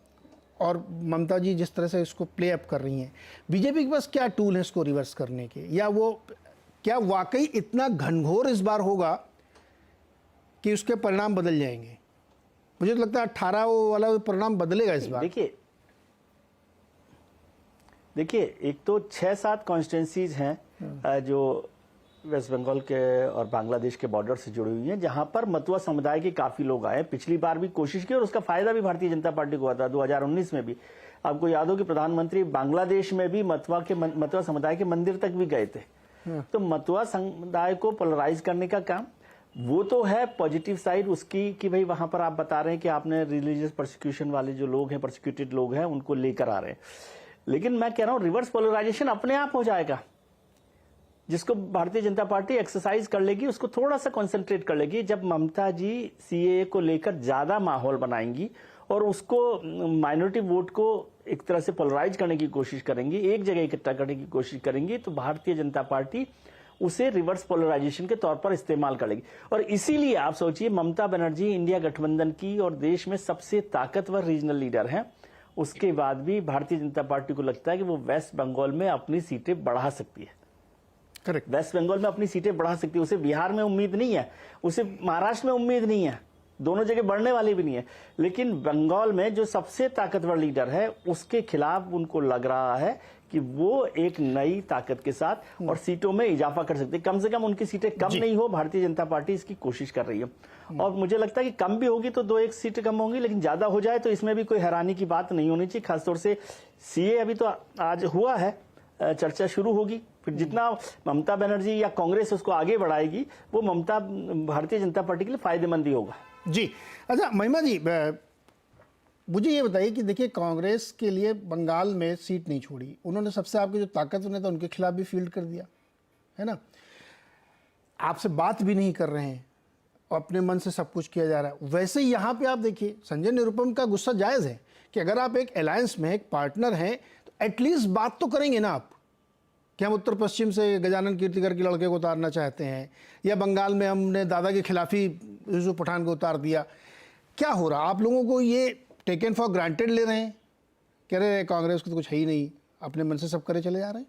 [SPEAKER 1] और ममता जी जिस तरह से इसको प्ले अप कर रही हैं, बीजेपी के पास क्या टूल है इसको रिवर्स करने के, या वो क्या वाकई इतना घनघोर इस बार होगा कि उसके परिणाम बदल जाएंगे? मुझे तो लगता है 18 वाला परिणाम बदलेगा इस बार।
[SPEAKER 2] देखिए एक तो 6-7 कॉन्स्टिट्यूंसीज हैं जो वेस्ट बंगाल के और बांग्लादेश के बॉर्डर से जुड़ी हुई हैं, जहां पर मतुआ समुदाय के काफी लोग आए। पिछली बार भी कोशिश की और उसका फायदा भी भारतीय जनता पार्टी को हुआ था 2019 में भी। आपको याद हो कि प्रधानमंत्री बांग्लादेश में भी मतुआ समुदाय के मंदिर तक भी गए थे। तो मतुआ समुदाय को पोलराइज करने का काम वो तो है पॉजिटिव साइड उसकी कि भाई वहां पर आप बता रहे हैं कि आपने रिलीजियस प्रोसिक्यूशन वाले जो लोग हैं, प्रोसिक्यूटेड लोग हैं, उनको लेकर आ रहे हैं। लेकिन मैं कह रहा हूं रिवर्स पोलराइजेशन अपने आप हो जाएगा, जिसको भारतीय जनता पार्टी एक्सरसाइज कर लेगी, उसको थोड़ा सा कंसंट्रेट कर लेगी। जब ममता जी सीएए को लेकर ज्यादा माहौल बनाएंगी और उसको माइनॉरिटी वोट को एक तरह से पोलराइज करने की कोशिश करेंगी, एक जगह इकट्ठा करने की कोशिश करेंगी, तो भारतीय जनता पार्टी उसे रिवर्स पोलराइजेशन के तौर पर इस्तेमाल करेगी। और इसीलिए आप सोचिए ममता बनर्जी इंडिया गठबंधन की और देश में सबसे ताकतवर रीजनल लीडर हैं, उसके बाद भी भारतीय जनता पार्टी को लगता है कि वो वेस्ट बंगाल में अपनी सीटें बढ़ा सकती है।
[SPEAKER 1] करेक्ट,
[SPEAKER 2] वेस्ट बंगाल में अपनी सीटें बढ़ा सकती है। उसे बिहार में उम्मीद नहीं है, उसे महाराष्ट्र में उम्मीद नहीं है, दोनों जगह बढ़ने वाली भी नहीं है। लेकिन बंगाल में जो सबसे ताकतवर लीडर है उसके खिलाफ उनको लग रहा है कि वो एक नई ताकत के साथ और सीटों में इजाफा कर सकते हैं। कम से कम उनकी सीटें कम नहीं हो, भारतीय जनता पार्टी इसकी कोशिश कर रही है। और मुझे लगता है कि कम भी होगी तो 2-1 सीटें कम होंगी, लेकिन ज्यादा हो जाए तो इसमें भी कोई हैरानी की बात नहीं होनी चाहिए। खासतौर से सीए अभी तो आज हुआ है, चर्चा शुरू होगी, फिर जितना ममता बनर्जी या कांग्रेस उसको आगे बढ़ाएगी वो भारतीय जनता पार्टी के लिए फायदेमंद ही होगा।
[SPEAKER 1] जी अच्छा महिमा जी, मुझे ये बताइए कि देखिए कांग्रेस के लिए बंगाल में सीट नहीं छोड़ी, उन्होंने सबसे आपके जो ताकतवर नेता उनके खिलाफ भी फील्ड कर दिया है ना, आपसे बात भी नहीं कर रहे हैं और अपने मन से सब कुछ किया जा रहा है। वैसे ही यहाँ पे आप देखिए संजय निरुपम का गुस्सा जायज़ है कि अगर आप एक अलायंस में एक पार्टनर हैं तो एटलीस्ट बात तो करेंगे ना आप, कि हम उत्तर पश्चिम से गजानन कीर्तिकर के लड़के को उतारना चाहते हैं, या बंगाल में हमने दादा की खिलाफी यूसुफ पठान को उतार दिया? क्या हो रहा? आप लोगों को ये टेकन फॉर ग्रांटेड ले रहे हैं, कह रहे हैं कांग्रेस को तो कुछ है ही नहीं, अपने मन से सब करे चले जा रहे हैं?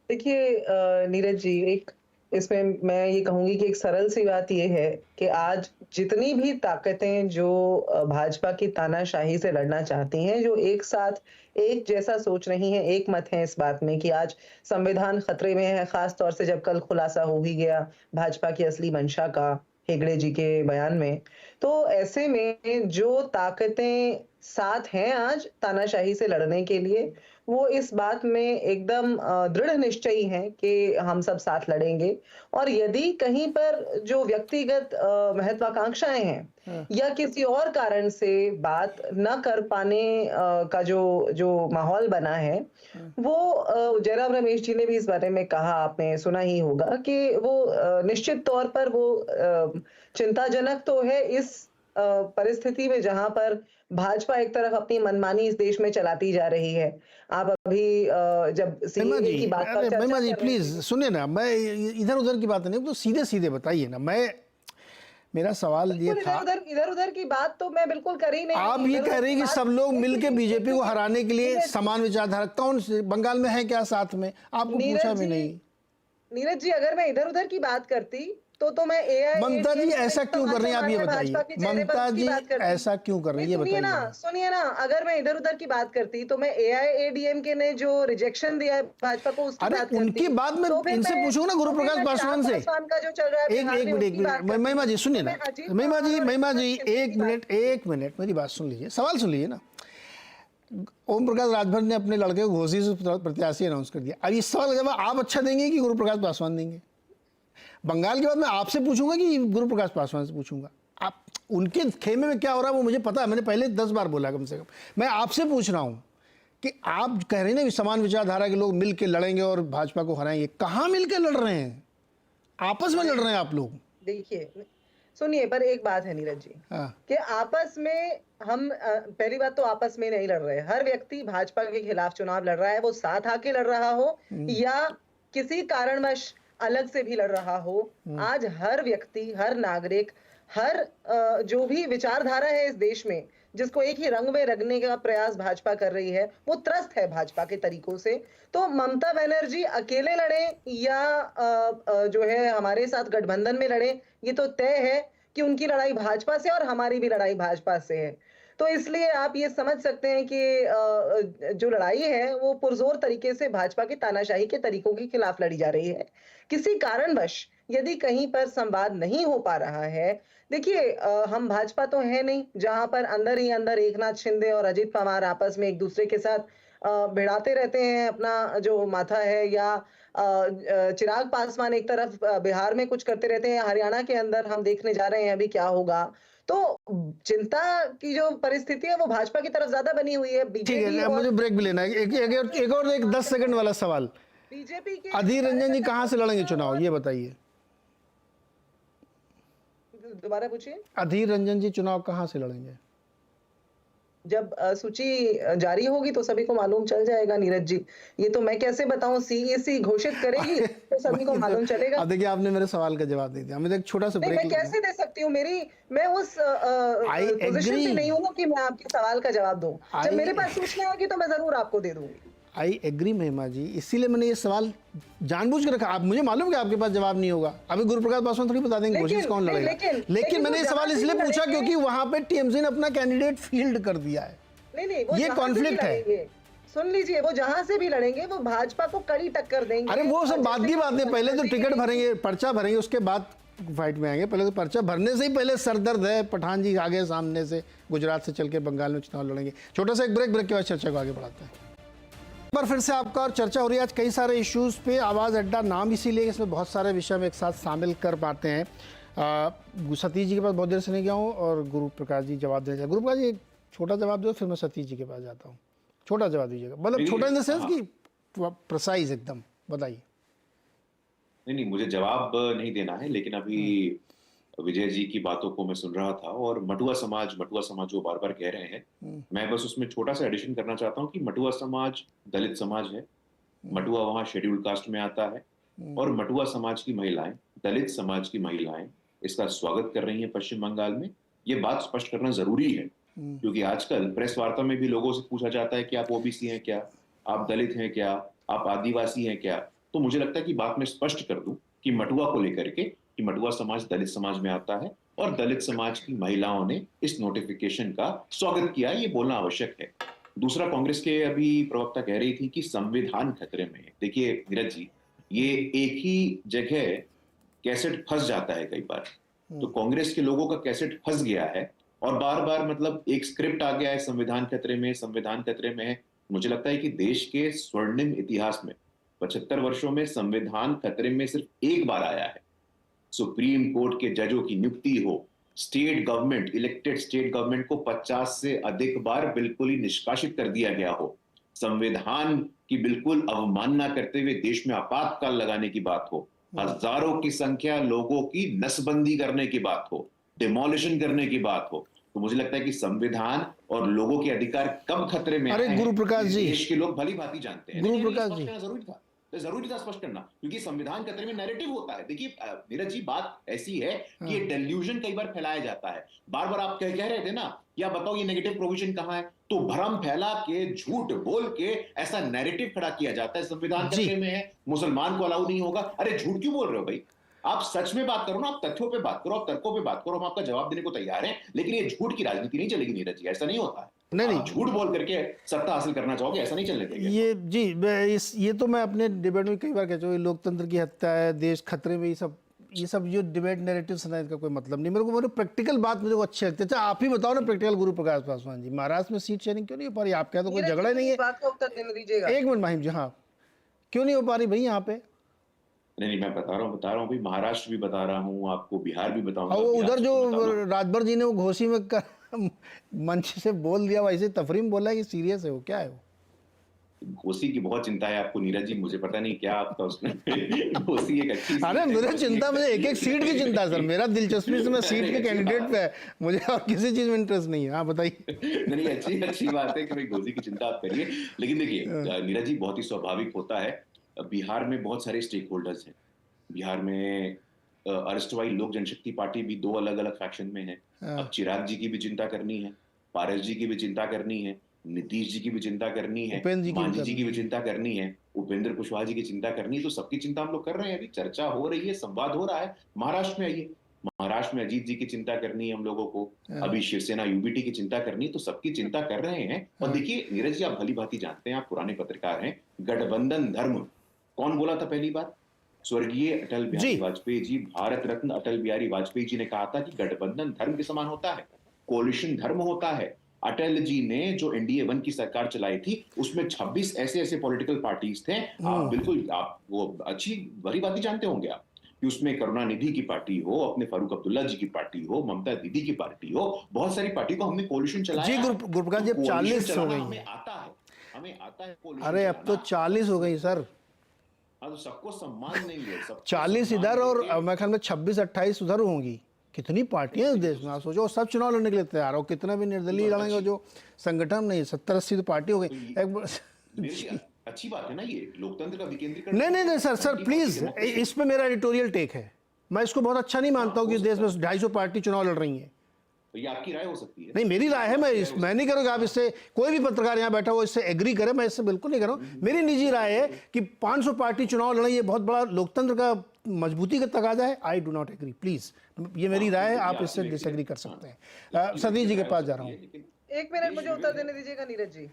[SPEAKER 4] देखिए नीरज जी, एक इसमें मैं ये कहूंगी कि एक सरल सी बात ये है कि आज जितनी भी ताकतें जो भाजपा की तानाशाही से लड़ना चाहती हैं, जो एक साथ एक जैसा सोच रही हैं, एक मत है इस बात में कि आज संविधान खतरे में है, खास तौर से जब कल खुलासा हो ही गया भाजपा की असली मंशा का हेगड़े जी के बयान में। तो ऐसे में जो ताकतें साथ हैं आज तानाशाही से लड़ने के लिए, वो इस बात में एकदम दृढ़ निश्चयी हैं कि हम सब साथ लड़ेंगे। और यदि कहीं पर जो व्यक्तिगत महत्वाकांक्षाएं हैं या किसी और कारण से बात न कर पाने का जो माहौल बना है, वो जयराम रमेश जी ने भी इस बारे में कहा, आपने सुना ही होगा कि वो निश्चित तौर पर वो चिंताजनक तो है इस परिस्थिति में जहां पर भाजपा एक तरफ अपनी मनमानी इस देश में चलाती जा रही है। आप अभी जब सीएए की बात पर चर्चा
[SPEAKER 1] महिमा जी
[SPEAKER 4] कर रहे
[SPEAKER 1] प्लीज सुनिए ना, मैं इधर उधर की बात नहीं, तो सीधे सीधे बताइए ना। मेरा सवाल ये था,
[SPEAKER 4] इधर उधर की बात तो मैं बिल्कुल कर ही नहीं।
[SPEAKER 1] आप ये कह रहे हैं कि सब लोग मिलके बीजेपी को हराने के लिए समान विचारधारा, कौन से बंगाल में है क्या साथ में? आपको पूछा भी नहीं।
[SPEAKER 4] नीरज जी, अगर मैं इधर उधर की बात करती तो मैं
[SPEAKER 1] ममता जी ऐसा क्यों कर रही हैं, आप ये बताइए। ममता जी ऐसा क्यों कर रही है, ये बताइए।
[SPEAKER 4] सुनिए ना, अगर मैं इधर उधर की बात करती तो मैं AIADMK ने जो रिजेक्शन दिया है भाजपा को उसकी बात करती।
[SPEAKER 1] उनकी बात में इनसे पूछूंगा ना, गुरु प्रकाश पासवान से।
[SPEAKER 4] का जो चल रहा है
[SPEAKER 1] एक मिनट महिमा जी सुनिए ना, महिमा जी एक मिनट मेरी बात सुन लीजिए, सवाल सुन लीजिए ना। ओम प्रकाश राजभर ने अपने लड़के को घोषित से प्रत्याशी अनाउंस कर दिया। अब इस सवाल का जवाब आप अच्छा देंगे कि गुरु प्रकाश पासवान देंगे? बंगाल के बाद मैं आपसे पूछूंगा कि गुरु प्रकाश पासवान से पूछूंगा। आप उनके खेमे में क्या हो रहा है वो मुझे पता है, मैंने पहले 10 बार बोला कम से कम। मैं आपसे पूछ रहा हूं कि आप कह रहे हैं ना समान विचारधारा के लोग मिल के लड़ेंगे और भाजपा को हराएंगे। कहां मिल के लड़ रहे हैं? आपस में लड़ रहे हैं आप लोग।
[SPEAKER 4] देखिए सुनिए, पर एक बात है नीरज जी कि आपस में हम पहली बात तो आपस में नहीं लड़ रहे। हर व्यक्ति भाजपा के खिलाफ चुनाव लड़ रहा है, वो साथ आके लड़ रहा हो या किसी कारणवश अलग से भी लड़ रहा हो। आज हर व्यक्ति, हर नागरिक, हर जो भी विचारधारा है इस देश में, जिसको एक ही रंग में रंगने का प्रयास भाजपा कर रही है, वो त्रस्त है भाजपा के तरीकों से। तो ममता बनर्जी अकेले लड़े या जो है हमारे साथ गठबंधन में लड़े, ये तो तय है कि उनकी लड़ाई भाजपा से और हमारी भी लड़ाई भाजपा से है। तो इसलिए आप ये समझ सकते हैं कि जो लड़ाई है वो पुरजोर तरीके से भाजपा की तानाशाही के तरीकों के खिलाफ लड़ी जा रही है। किसी कारणवश यदि कहीं पर संवाद नहीं हो पा रहा है, देखिए हम भाजपा तो है नहीं जहां पर अंदर ही अंदर एकनाथ शिंदे और अजित पवार आपस में एक दूसरे के साथ भिड़ाते रहते हैं अपना जो माथा है, या चिराग पासवान एक तरफ बिहार में कुछ करते रहते हैं, हरियाणा के अंदर हम देखने जा रहे हैं अभी क्या होगा। तो चिंता की जो परिस्थिति है वो भाजपा की तरफ ज्यादा बनी हुई है।
[SPEAKER 1] ठीक है, अब मुझे ब्रेक भी लेना है। एक 10 सेकंड वाला सवाल।
[SPEAKER 4] बीजेपी के
[SPEAKER 1] अधीर रंजन जी कहां से लड़ेंगे चुनाव, ये बताइए।
[SPEAKER 4] दोबारा पूछिए।
[SPEAKER 1] अधीर रंजन जी चुनाव कहां से लड़ेंगे?
[SPEAKER 4] जब सूची जारी होगी तो सभी को मालूम चल जाएगा नीरज जी। ये तो मैं कैसे बताऊं, CEC घोषित करेगी तो सभी को मालूम चलेगा।
[SPEAKER 1] अब देखिए आपने मेरे सवाल का जवाब दे दिया। मुझे एक छोटा सा ब्रेक।
[SPEAKER 4] मैं कैसे दे सकती हूँ? मैं उस पोजीशन पे नहीं हूँ कि मैं आपके सवाल का जवाब दूं। जब मेरे पास सूचना आएगी तो मैं जरूर आपको दे दूंगी।
[SPEAKER 1] आई एग्री महिमा जी, इसीलिए मैंने ये सवाल जानबूझ के रखा। आप मुझे मालूम कि आपके पास जवाब नहीं होगा। अभी गुरु प्रकाश पासवान थोड़ी बता देंगे घोषित कौन लड़ेगा। लेकिन मैंने ये सवाल इसलिए पूछा क्योंकि वहां पे टीएमसी ने अपना कैंडिडेट फील्ड कर दिया है।
[SPEAKER 4] नहीं,
[SPEAKER 1] ये कॉन्फ्लिक्ट है।
[SPEAKER 4] सुन लीजिए, वो जहां से भी लड़ेंगे वो भाजपा को कड़ी टक्कर देंगे।
[SPEAKER 1] अरे वो सब बात की बात नहीं, पहले तो टिकट भरेंगे, पर्चा भरेंगे, उसके बाद फाइट में आएंगे। पहले तो पर्चा भरने से ही पहले सरदर्द है। पठान जी आगे सामने से गुजरात से चल के बंगाल में चुनाव लड़ेंगे। छोटा सा एक ब्रेक के बाद चर्चा को आगे बढ़ाते हैं। पर फिर से आपका और चर्चा हो रही है आज कई सारे इश्यूज पे। आवाज़ अड्डा नाम इसीलिए इसमें बहुत सारे विषय में एक साथ शामिल कर पाते हैं। सतीश जी के पास बहुत देर से नहीं गया हूँ और गुरु प्रकाश जी जवाब देना चाहिए। गुरु प्रकाश जी छोटा जवाब दो, फिर मैं सतीश जी के पास जाता हूँ। छोटा जवाब दीजिएगा, मतलब छोटा इन द सेंस कि प्रिसाइज एकदम बताइए।
[SPEAKER 3] नहीं, मुझे जवाब नहीं देना है, लेकिन अभी विजय जी की बातों को मैं सुन रहा था, और मटुआ समाज वो बार बार कह रहे हैं, मैं बस उसमें छोटा सा एडिशन करना चाहता हूँ कि मटुआ समाज दलित समाज है, मटुआ वहाँ शेड्यूल्ड कास्ट में आता है, और मटुआ समाज की महिलाएं, दलित समाज की महिलाएं इसका स्वागत कर रही हैं पश्चिम बंगाल में। ये बात स्पष्ट करना जरूरी है, क्योंकि आजकल प्रेस वार्ता में भी लोगों से पूछा जाता है कि आप ओबीसी हैं क्या, आप दलित हैं क्या, आप आदिवासी हैं क्या। तो मुझे लगता है कि बात मैं स्पष्ट कर दूं कि मटुआ को लेकर के, कि मटुआ समाज दलित समाज में आता है, और दलित समाज की महिलाओं ने इस नोटिफिकेशन का स्वागत किया, ये बोलना आवश्यक है। दूसरा, कांग्रेस के अभी प्रवक्ता कह रही थी कि संविधान खतरे में है। देखिए नीरज जी, ये एक ही जगह कैसेट फंस जाता है कई बार, तो कांग्रेस के लोगों का कैसेट फंस गया है, और बार बार मतलब एक स्क्रिप्ट आ गया है, संविधान खतरे में, संविधान खतरे में है। मुझे लगता है कि देश के स्वर्णिम इतिहास में 75 वर्षों में संविधान खतरे में सिर्फ एक बार आया है। सुप्रीम कोर्ट के जजों की नियुक्ति हो, state government, elected state government को 50 से अधिक बार बिल्कुल ही निष्कासित कर दिया गया हो, संविधान की बिल्कुल अवमानना करते हुए देश में आपातकाल लगाने की बात हो, हजारों की संख्या लोगों की नसबंदी करने की बात हो, डिमोलिशन करने की बात हो, तो मुझे लगता है कि संविधान और लोगों के अधिकार कब खतरे में
[SPEAKER 1] अरे
[SPEAKER 3] आए
[SPEAKER 1] गुरु प्रकाश जी,
[SPEAKER 3] देश के लोग भली भांति जानते हैं।
[SPEAKER 1] गुरु प्रकाश जी,
[SPEAKER 3] जरूरी था स्पष्ट करना, क्योंकि संविधान खतरे में नैरेटिव होता है। देखिए नीरज जी, बात ऐसी है कि ये डेल्यूजन कई बार फैलाया जाता है। बार बार आप कह रहे थे ना, या बताओ ये नेगेटिव प्रोविजन कहां है, तो भ्रम फैला के, झूठ बोल के ऐसा नैरेटिव खड़ा किया जाता है संविधान खतरे में है, मुसलमान को अलाउ नहीं होगा। अरे झूठ क्यों बोल रहे हो भाई, आप सच में बात करो ना, आप तथ्यों पे बात करो, आप तर्कों पे बात करो, हम आपका जवाब देने को तैयार हैं, लेकिन ये झूठ की राजनीति नहीं चलेगी नीरज जी, ऐसा नहीं होता है।
[SPEAKER 1] नहीं,
[SPEAKER 3] झूठ बोल करके सत्ता हासिल करना चाहोगे, ऐसा नहीं चलने देंगे।
[SPEAKER 1] ये जी, ये तो मैं अपने डिबेट में कई बार कहता हूँ, लोकतंत्र की हत्या है, देश खतरे में, ये सब जो डिबेट नैरेटिव सुनाने का कोई मतलब नहीं। मेरे प्रैक्टिकल बात मुझे अच्छी लगती है। अच्छा आप ही बताओ ना प्रैक्टिकल, गुरु प्रकाश पासवान जी, महाराष्ट्र में सीट शेयरिंग क्यों नहीं हो पा रही? आप कह तो कोई झगड़ा ही नहीं है,
[SPEAKER 4] बात का उत्तर देने दीजिएगा।
[SPEAKER 1] एक मिनट माहिम जी, हाँ क्यों नहीं हो पा रही भाई यहाँ पे?
[SPEAKER 3] नहीं, मैं बता रहा हूँ भाई, महाराष्ट्र भी बता रहा हूँ आपको, बिहार भी बताऊंगा।
[SPEAKER 1] वो उधर जो राजभर जी ने वो घोषी में मंच से बोल दिया, वैसे तफरीम बोला है कि सीरियस है वो, क्या है वो?
[SPEAKER 3] घोसी की बहुत चिंता है आपको नीरज जी, मुझे पता नहीं क्या आपका उसमें घोसी एक अच्छी,
[SPEAKER 1] अरे मुझे चिंता, मुझे एक एक सीट की चिंता है सर, मेरा दिलचस्पी से मैं सीट के कैंडिडेट पे है, मुझे और किसी चीज में इंटरेस्ट नहीं है। हाँ बताइए।
[SPEAKER 3] नहीं, अच्छी बात है कि भाई घोसी की चिंता आप करिए, लेकिन देखिए नीरज जी, बहुत ही स्वाभाविक होता है, बिहार में बहुत सारे स्टेक होल्डर्स हैं। बिहार में अरस्तवाई लोक जनशक्ति पार्टी भी 2 अलग अलग फैक्शन में है। अब चिराग जी की भी चिंता करनी है, पारस जी की भी चिंता करनी है, नीतीश जी की भी चिंता करनी है, मांझी जी की भी चिंता करनी है, उपेंद्र कुशवाहा जी की चिंता करनी है। तो सबकी चिंता हम लोग कर रहे हैं, अभी चर्चा हो रही है, संवाद हो रहा है। महाराष्ट्र में आइए, महाराष्ट्र में अजीत जी की चिंता करनी है हम लोगों को, अभी शिवसेना यूबीटी की चिंता करनी है, तो सबकी चिंता कर रहे हैं। और देखिए नीरज जी, आप भली भांति जानते हैं, आप पुराने पत्रकार हैं, गठबंधन धर्म कौन बोला था पहली बार? स्वर्गीय अटल बिहारी वाजपेयी जी, भारत रत्न अटल बिहारी वाजपेयी जी ने कहा था कि गठबंधन धर्म के समान होता है, कोलिशन धर्म होता है। अटल जी ने जो एनडीए 1 की सरकार चलाई थी, उसमें 26 ऐसे पॉलिटिकल पार्टीज थे। आप बिल्कुल, आप वो अच्छी भली बात जानते होंगे आप, कि उसमें करुणानिधि की पार्टी हो, अपने फारूक अब्दुल्ला जी की पार्टी हो, ममता दीदी की पार्टी हो, बहुत सारी पार्टी को हमने कोलिशन चलाया।
[SPEAKER 1] जी गुरुप्रकाश जी, 40 हो गई,
[SPEAKER 3] हमें आता है कोलिशन।
[SPEAKER 1] अरे अब तो 40 हो गई सर।
[SPEAKER 3] हाँ, तो सबको सम्मान नहीं है,
[SPEAKER 1] 40 इधर और मैं ख्याल में 26-28 उधर होंगी। कितनी पार्टियां इस देश में, आप सोचो, सब चुनाव लड़ने के लिए तैयार हो, कितना भी निर्दलीय लड़ेंगे, जो संगठन नहीं, 70-80 तो पार्टी हो गई।
[SPEAKER 3] अच्छी बात है ना, ये लोकतंत्र का विकेंद्रीकरण।
[SPEAKER 1] नहीं सर प्लीज, इस पे मेरा एडिटोरियल टेक है। मैं इसको बहुत अच्छा नहीं मानता हूँ कि देश में 250 पार्टी चुनाव लड़ रही है।
[SPEAKER 3] तो ये आपकी राय हो सकती है।
[SPEAKER 1] नहीं, मेरी राय है, मैं नहीं करूँगा, आप इससे, कोई भी पत्रकार यहाँ बैठा हो इससे एग्री करे, मैं इससे बिल्कुल नहीं कर रहा हूँ। मेरी निजी राय है कि 500 पार्टी चुनाव लड़े, ये बहुत बड़ा लोकतंत्र का मजबूती का तकाजा है। I do not agree, please, ये मेरी राय है, आप इससे डिसएग्री कर सकते हैं। सतीश जी के पास जा रहा हूँ।
[SPEAKER 4] 1 मिनट मुझे उत्तर देने दीजिएगा नीरज जी।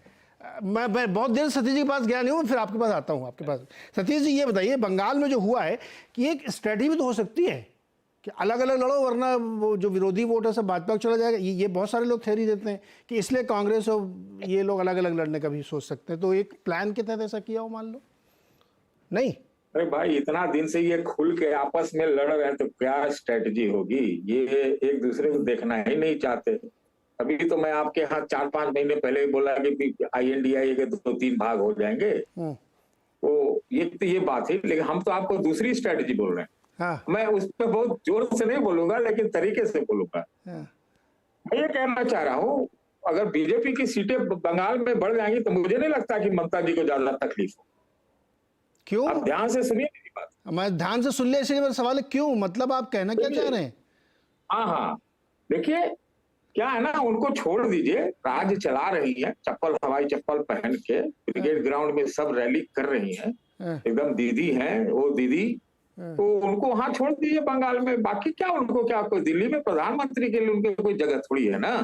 [SPEAKER 1] मैं बहुत देर सतीश जी के पास गया नहीं हूँ, फिर आपके पास आता हूँ, आपके पास। सतीश जी ये बताइए, बंगाल में जो हुआ है कि एक स्ट्रेटजी भी तो हो सकती है कि अलग अलग लड़ो, वरना वो जो विरोधी वोट है सब भाजपा को चला जाएगा। ये बहुत सारे लोग थ्योरी देते हैं कि इसलिए कांग्रेस और ये लोग अलग अलग लड़ने का भी सोच सकते हैं। तो एक प्लान के तहत ऐसा किया हो, मान लो? नहीं,
[SPEAKER 5] अरे भाई, इतना दिन से ये खुल के आपस में लड़ रहे हैं, तो क्या स्ट्रेटजी होगी? ये एक दूसरे को देखना ही नहीं चाहते। अभी तो मैं आपके यहाँ 4-5 महीने पहले बोला कि INDIA के 2-3 भाग हो जाएंगे, तो ये बात है, लेकिन हम तो आपको दूसरी स्ट्रेटजी बोल रहे हैं।
[SPEAKER 1] हाँ।
[SPEAKER 5] मैं उस पर बहुत जोर से नहीं बोलूंगा, लेकिन तरीके से बोलूंगा।
[SPEAKER 1] हाँ।
[SPEAKER 5] मैं ये कहना चाह रहा हूँ, अगर बीजेपी की सीटें बंगाल में बढ़ जाएंगी तो मुझे नहीं लगता कि ममता जी को ज्यादा तकलीफ हो।
[SPEAKER 1] क्यों?
[SPEAKER 5] आप ध्यान से सुनिए मेरी बात।
[SPEAKER 1] मैं ध्यान से सुन लिया, इसलिए मेरा सवाल है क्यों, मतलब आप कहना क्या चाह रहे हैं?
[SPEAKER 5] हाँ हाँ, देखिए क्या है ना, उनको छोड़ दीजिए, राज्य चला रही है, चप्पल हवाई चप्पल पहन के ब्रिगेड ग्राउंड में सब रैली कर रही हैं, एकदम दीदी हैं वो दीदी, तो उनको वहां छोड़ दीजिए बंगाल में। बाकी क्या उनको, क्या कोई दिल्ली में प्रधानमंत्री के लिए उनके कोई जगह थोड़ी है ना,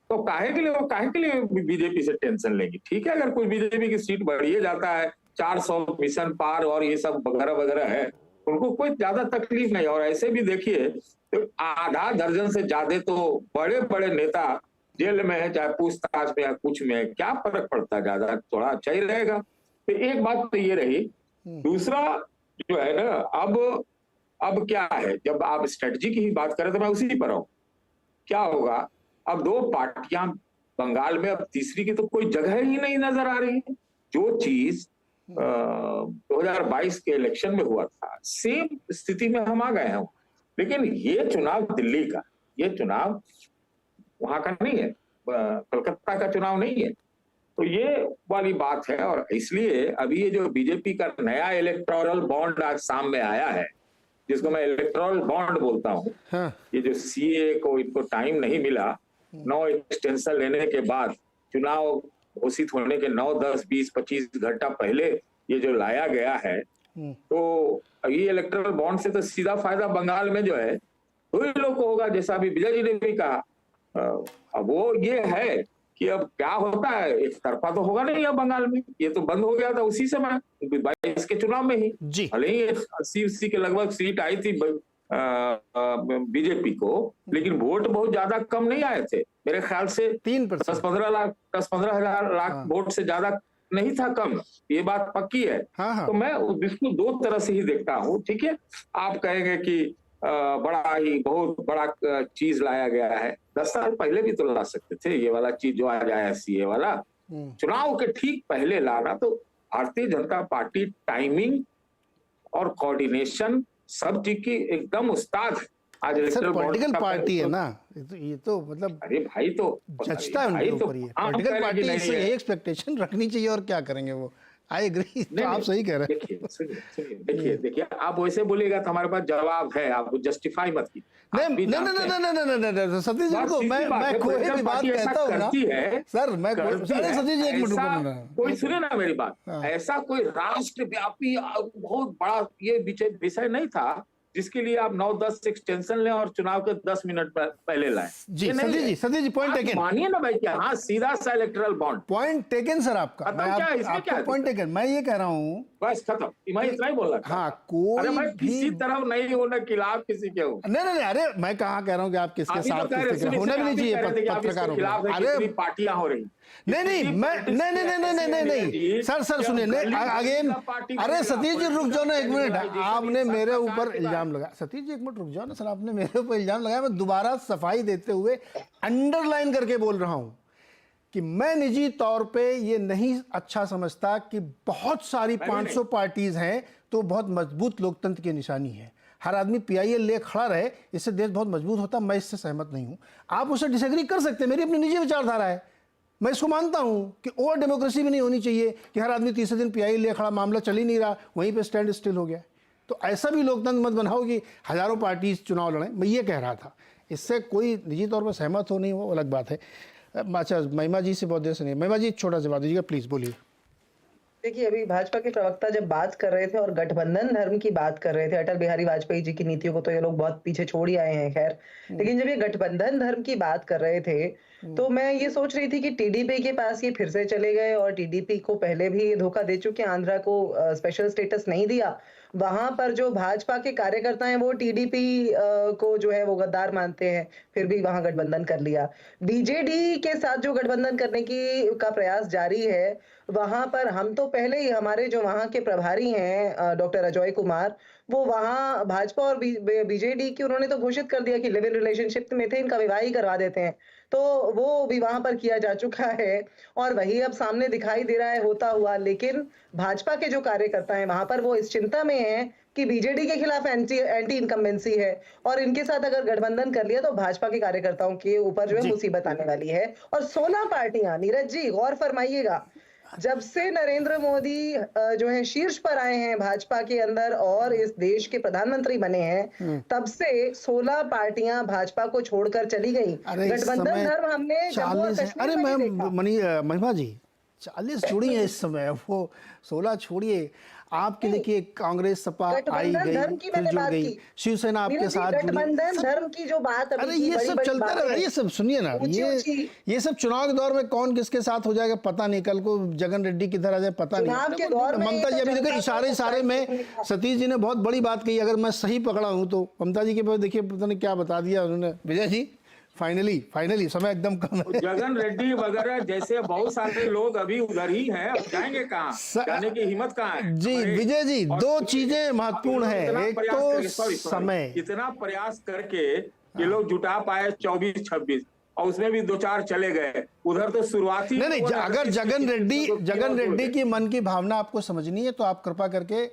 [SPEAKER 5] तो काहे के लिए बीजेपी से टेंशन लेंगी। ठीक है, अगर कोई बीजेपी की सीट बढ़िए जाता है, 400 मिशन पार और ये सब वगैरह वगैरह है, उनको कोई ज्यादा तकलीफ नहीं। और ऐसे भी देखिए तो आधा दर्जन से ज्यादा तो बड़े बड़े नेता जेल में है, चाहे पूछताछ में या कुछ में है, क्या फर्क पड़ता है, ज्यादा थोड़ा अच्छा ही रहेगा। तो एक बात तो ये रही। दूसरा जो है ना, अब क्या है, जब आप स्ट्रेटजी की ही बात करें तो मैं उसी पर हूं। क्या होगा, अब दो पार्टियां बंगाल में, अब तीसरी की तो कोई जगह ही नहीं नजर आ रही है। जो चीज 2022 के इलेक्शन में हुआ था, सेम स्थिति में हम आ गए हैं। लेकिन ये चुनाव दिल्ली का, ये चुनाव वहां का नहीं है, कलकत्ता का चुनाव नहीं है। तो ये वाली बात है। और इसलिए अभी ये जो बीजेपी का नया इलेक्टोरल बॉन्ड आज सामने आया है, जिसको मैं इलेक्टोरल बॉन्ड बोलता हूँ,
[SPEAKER 1] हाँ।
[SPEAKER 5] ये जो सीए को इनको टाइम नहीं मिला, 9 एक्सटेंशन लेने के बाद चुनाव घोषित होने के 9, 10, 20, 25 घंटा पहले ये जो लाया गया है, तो ये इलेक्टोरल बॉन्ड से तो सीधा फायदा बंगाल में जो है वही लोग को होगा, जैसा अभी विजय जी ने भी कहा। अब वो ये है कि अब क्या होता है, एक तरफा तो होगा नहीं अब बंगाल में, ये तो बंद हो गया था उसी समय 22 के चुनाव में ही। भले ही 80 के लगभग सीट आई थी बीजेपी को, लेकिन वोट बहुत ज्यादा कम नहीं आए थे, मेरे ख्याल से 10-15 लाख वोट से ज्यादा नहीं था, कम। ये बात पक्की है।
[SPEAKER 1] हाँ।
[SPEAKER 5] तो मैं इसको दो तरह से ही देखता हूँ। ठीक है, आप कहेंगे कि बड़ा ही बहुत बड़ा चीज लाया गया है, 10 साल पहले भी तो ला सकते थे ये वाला चीज जो आज आया सीए वाला। चुनाव के ठीक पहले लाना, तो भारतीय जनता पार्टी टाइमिंग और कोऑर्डिनेशन सब चीज की एकदम उस्ताद है। आज
[SPEAKER 1] पॉलिटिकल पार्टी है ना, ये तो मतलब,
[SPEAKER 5] अरे भाई तो
[SPEAKER 1] जचता है उनके ऊपर। ये पॉलिटिकल पार्टी से यही एक्सपेक्टेशन रखनी चाहिए, और क्या करेंगे वो। आई एग्री, तो आप सही कह रहे हैं।
[SPEAKER 5] देखिए आप वैसे बोलिएगा तो हमारे पास जवाब है, आप जस्टिफाई मत कीजिए।
[SPEAKER 1] नहीं सतीश जी को मैं कोई भी बात कहता हूँ ना सर, मैं सतीश जी एक मिनट रुको,
[SPEAKER 5] कोई सुने ना मेरी बात। ऐसा कोई राष्ट्रव्यापी बहुत बड़ा ये विषय नहीं था जिसके लिए आप 9-10 एक्सटेंशन लें और चुनाव के 10 मिनट पहले लाएं।
[SPEAKER 1] जी सतीश जी पॉइंट टेकन,
[SPEAKER 5] मानिए ना भाई, क्या हाँ सीधा सा electoral bond.
[SPEAKER 1] Point taken sir आपका, आपका पॉइंट टेकन। मैं ये कह रहा हूँ,
[SPEAKER 5] बस खत्म, मैं इतना ही बोल रहा था।
[SPEAKER 1] हाँ, कोई
[SPEAKER 5] मैं किसी तरफ नहीं होने खिलाफ किसी के हूँ।
[SPEAKER 1] नहीं, अरे मैं कहाँ कह रहा हूँ कि आप किसके साथ, होना भी नहीं चाहिए पत्रकारों के।
[SPEAKER 5] अरे पार्टियां हो रही,
[SPEAKER 1] नहीं सर सुनिए, अगेन, अरे सतीश जी रुक जाओ ना एक मिनट, आपने मेरे ऊपर इल्जाम लगाया। सतीश जी एक मिनट रुक जाओ ना सर, आपने मेरे ऊपर इल्जाम लगाया। मैं दोबारा सफाई देते हुए अंडरलाइन करके बोल रहा हूं कि मैं निजी तौर पे ये नहीं अच्छा समझता कि बहुत सारी 500 पार्टीज हैं तो बहुत मजबूत लोकतंत्र की निशानी है। हर आदमी पीआईएल ले खड़ा रहे, इससे देश बहुत मजबूत होता। मैं इससे सहमत नहीं हूं। आप उससे डिसएग्री कर सकते हैं, मेरी अपनी निजी विचारधारा है। मैं इसको मानता हूं कि ओवर डेमोक्रेसी भी नहीं होनी चाहिए कि हर आदमी तीसरे दिन पीआईएल ले खड़ा, मामला चल ही नहीं रहा, वहीं पे स्टैंड स्टिल हो गया। तो ऐसा भी लोकतंत्र मत बनाओ कि हजारों पार्टी चुनाव लड़ें। मैं ये कह रहा था, इससे कोई निजी तौर पर सहमत हो नहीं हो अलग बात है। अच्छा, महिमा जी से बहुत देर से नहीं, महिमा जी छोटा सा बात दीजिएगा प्लीज, बोलिए।
[SPEAKER 4] देखिए, अभी भाजपा के प्रवक्ता जब बात कर रहे थे और गठबंधन धर्म की बात कर रहे थे, अटल बिहारी वाजपेयी जी की नीतियों को तो ये लोग बहुत पीछे छोड़ ही आए हैं, खैर। लेकिन जब ये गठबंधन धर्म की बात कर रहे थे तो मैं ये सोच रही थी कि टीडीपी के पास ये फिर से चले गए, और टीडीपी को पहले भी ये धोखा दे चुके, आंध्रा को स्पेशल स्टेटस नहीं दिया। वहां पर जो भाजपा के कार्यकर्ता हैं वो टीडीपी को जो है वो गद्दार मानते हैं, फिर भी वहां गठबंधन कर लिया। बीजेडी के साथ जो गठबंधन करने का प्रयास जारी है, वहां पर हम तो पहले ही, हमारे जो वहां के प्रभारी हैं डॉक्टर अजय कुमार, वो वहां भाजपा और बीजेडी की उन्होंने तो घोषित कर दिया कि लिव इन रिलेशनशिप में थे, इनका विवाह ही करवा देते हैं। तो वो भी वहां पर किया जा चुका है और वही अब सामने दिखाई दे रहा है होता हुआ। लेकिन भाजपा के जो कार्यकर्ता हैं वहां पर वो इस चिंता में हैं कि बीजेडी के खिलाफ एंटी इनकम्बेंसी है और इनके साथ अगर गठबंधन कर लिया तो भाजपा के कार्यकर्ताओं के ऊपर जो है मुसीबत आने वाली है। और 16 पार्टियां, नीरज जी गौर फरमाइएगा, जब से नरेंद्र मोदी जो है शीर्ष पर आए हैं भाजपा के अंदर और इस देश के प्रधानमंत्री बने हैं, तब से 16 पार्टियां भाजपा को छोड़कर चली गई। गठबंधन धर्म हमने जम्मू और कश्मीर
[SPEAKER 1] अरे
[SPEAKER 4] में
[SPEAKER 1] मैम महिमा जी 40 जुड़ी है इस समय, वो 16 छोड़िए। आपके देखिए कांग्रेस सपा आई गई फिर जुड़ गई, शिवसेना आपके साथ जुड़ी।
[SPEAKER 4] गठबंधन धर्म की जो बात
[SPEAKER 1] अरे ये सब चलता रहा, ये सब सुनिए ना, ये सब चुनाव के दौर में कौन किसके साथ हो जाएगा पता नहीं, कल को जगन रेड्डी किधर आ जाए पता नहीं। ममता जी अभी देखो इशारे में सतीश जी ने बहुत बड़ी बात कही, अगर मैं सही पकड़ा हूं तो ममता जी के पास देखिए पता नहीं क्या बता दिया उन्होंने। विजय जी फाइनली समय एकदम कम है।
[SPEAKER 5] जगन रेड्डी वगैरह जैसे बहुत सारे लोग अभी उधर ही हैं, अब जाएंगे कहाँ, जाने की हिम्मत कहाँ है?
[SPEAKER 1] जी विजय जी, दो चीजें महत्वपूर्ण है, एक तो समय,
[SPEAKER 5] इतना प्रयास करके ये लोग जुटा पाए 24-26 और उसमें भी 2-4 चले गए उधर, तो शुरुआती
[SPEAKER 1] नहीं अगर जगन रेड्डी की मन की भावना आपको समझनी है तो आप कृपा करके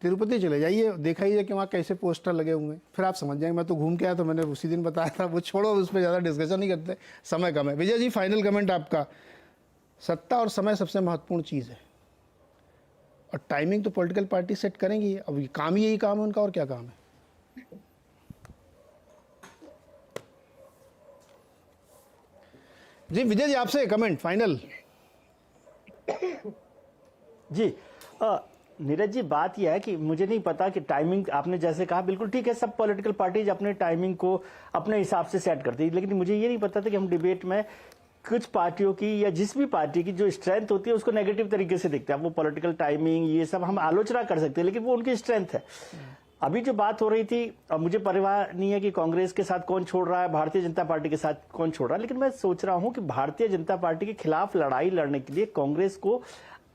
[SPEAKER 1] तिरुपति चले जाइए, देखा ही है कि वहाँ कैसे पोस्टर लगे हुए हैं, फिर आप समझ जाएंगे। मैं तो घूम के आया तो मैंने उसी दिन बताया था, वो छोड़ो उस पर ज़्यादा डिस्कशन नहीं करते, समय कम है। विजय जी फाइनल कमेंट आपका। सत्ता और समय सबसे महत्वपूर्ण चीज़ है और टाइमिंग तो पॉलिटिकल पार्टी सेट करेंगी, अब काम ही यही काम है उनका, और क्या काम है। जी विजय जी आपसे कमेंट फाइनल।
[SPEAKER 2] जी नीरज जी, बात यह है कि मुझे नहीं पता कि टाइमिंग आपने जैसे कहा बिल्कुल ठीक है, सब पॉलिटिकल पार्टीज अपने टाइमिंग को अपने हिसाब से सेट करती है, लेकिन मुझे ये नहीं पता था कि हम डिबेट में कुछ पार्टियों की या जिस भी पार्टी की जो स्ट्रेंथ होती है उसको नेगेटिव तरीके से देखते हैं। वो पॉलिटिकल टाइमिंग ये सब हम आलोचना कर सकते हैं, लेकिन वो उनकी स्ट्रेंथ है। अभी जो बात हो रही थी, अब मुझे परवाह नहीं है कि कांग्रेस के साथ कौन छोड़ रहा है, भारतीय जनता पार्टी के साथ कौन छोड़ रहा है, लेकिन मैं सोच रहा हूं कि भारतीय जनता पार्टी के खिलाफ लड़ाई लड़ने के लिए कांग्रेस को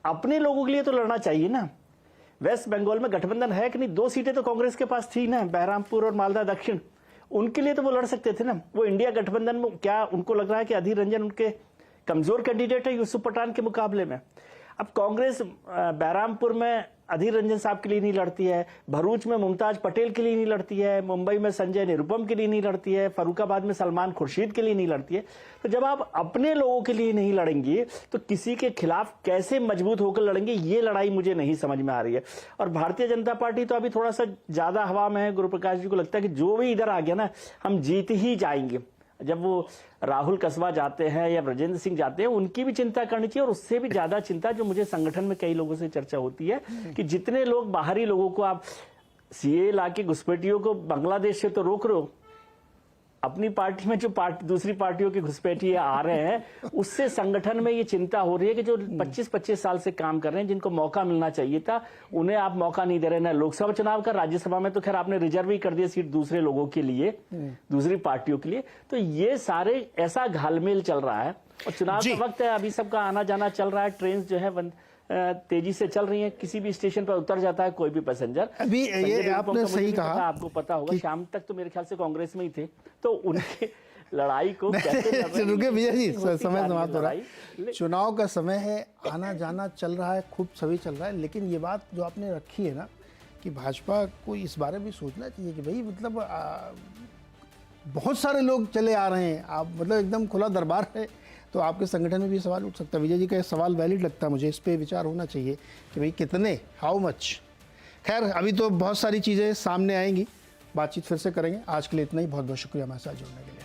[SPEAKER 2] अपने लोगों के लिए तो लड़ना चाहिए ना। वेस्ट बंगाल में गठबंधन है कि नहीं, 2 सीटें तो कांग्रेस के पास थी ना, बहरामपुर और मालदा दक्षिण, उनके लिए तो वो लड़ सकते थे ना। वो इंडिया गठबंधन में क्या उनको लग रहा है कि अधीर रंजन उनके कमजोर कैंडिडेट है यूसुफ पठान के मुकाबले में? अब कांग्रेस बहरामपुर में अधीर रंजन साहब के लिए नहीं लड़ती है, भरूच में मुमताज पटेल के लिए नहीं लड़ती है, मुंबई में संजय निरुपम के लिए नहीं लड़ती है, फर्रुखाबाद में सलमान खुर्शीद के लिए नहीं लड़ती है। तो जब आप अपने लोगों के लिए नहीं लड़ेंगे तो किसी के खिलाफ कैसे मजबूत होकर लड़ेंगे, ये लड़ाई मुझे नहीं समझ में आ रही है। और भारतीय जनता पार्टी तो अभी थोड़ा सा ज्यादा हवा में है। गुरु प्रकाश जी को लगता है कि जो भी इधर आ गया ना हम जीत ही जाएंगे। जब वो राहुल कसबा जाते हैं या ब्रजेंद्र सिंह जाते हैं, उनकी भी चिंता करनी चाहिए। और उससे भी ज्यादा चिंता जो मुझे संगठन में कई लोगों से चर्चा होती है कि जितने लोग बाहरी लोगों को आप सीए लाके घुसपैठियों को बांग्लादेश से तो रोक रहे हो, अपनी पार्टी में जो दूसरी पार्टियों की घुसपैठिए आ रहे हैं उससे संगठन में ये चिंता हो रही है कि जो 25-25 साल से काम कर रहे हैं, जिनको मौका मिलना चाहिए था, उन्हें आप मौका नहीं दे रहे। ना लोकसभा चुनाव का, राज्यसभा में तो खैर आपने रिजर्व ही कर दिया सीट दूसरे लोगों के लिए, दूसरी पार्टियों के लिए। तो ये सारे ऐसा घालमेल चल रहा है और चुनाव का वक्त है, अभी सबका आना जाना चल रहा है, ट्रेन जो है तेजी से चल रही है, किसी भी स्टेशन पर उतर जाता है कोई भी पैसेंजर।
[SPEAKER 1] अभी ये आपने सही कहा,
[SPEAKER 2] आपको पता होगा शाम तक तो मेरे ख्याल से कांग्रेस में ही थे, तो उनके लड़ाई को कैसे
[SPEAKER 1] रुके विजय जी, समय समाप्त हो रहा है, चुनाव का समय है, आना जाना चल रहा है, खूब सभी चल रहा है। लेकिन ये बात जो आपने रखी है ना कि भाजपा को इस बारे में सोचना चाहिए कि भाई मतलब बहुत सारे लोग चले आ रहे हैं, आप मतलब एकदम खुला दरबार है, तो आपके संगठन में भी सवाल उठ सकता है। विजय जी का सवाल वैलिड लगता है मुझे, इस पे विचार होना चाहिए कि भाई कितने, हाउ मच। खैर अभी तो बहुत सारी चीज़ें सामने आएंगी, बातचीत फिर से करेंगे। आज के लिए इतना ही, बहुत बहुत शुक्रिया हमारे साथ जुड़ने के लिए।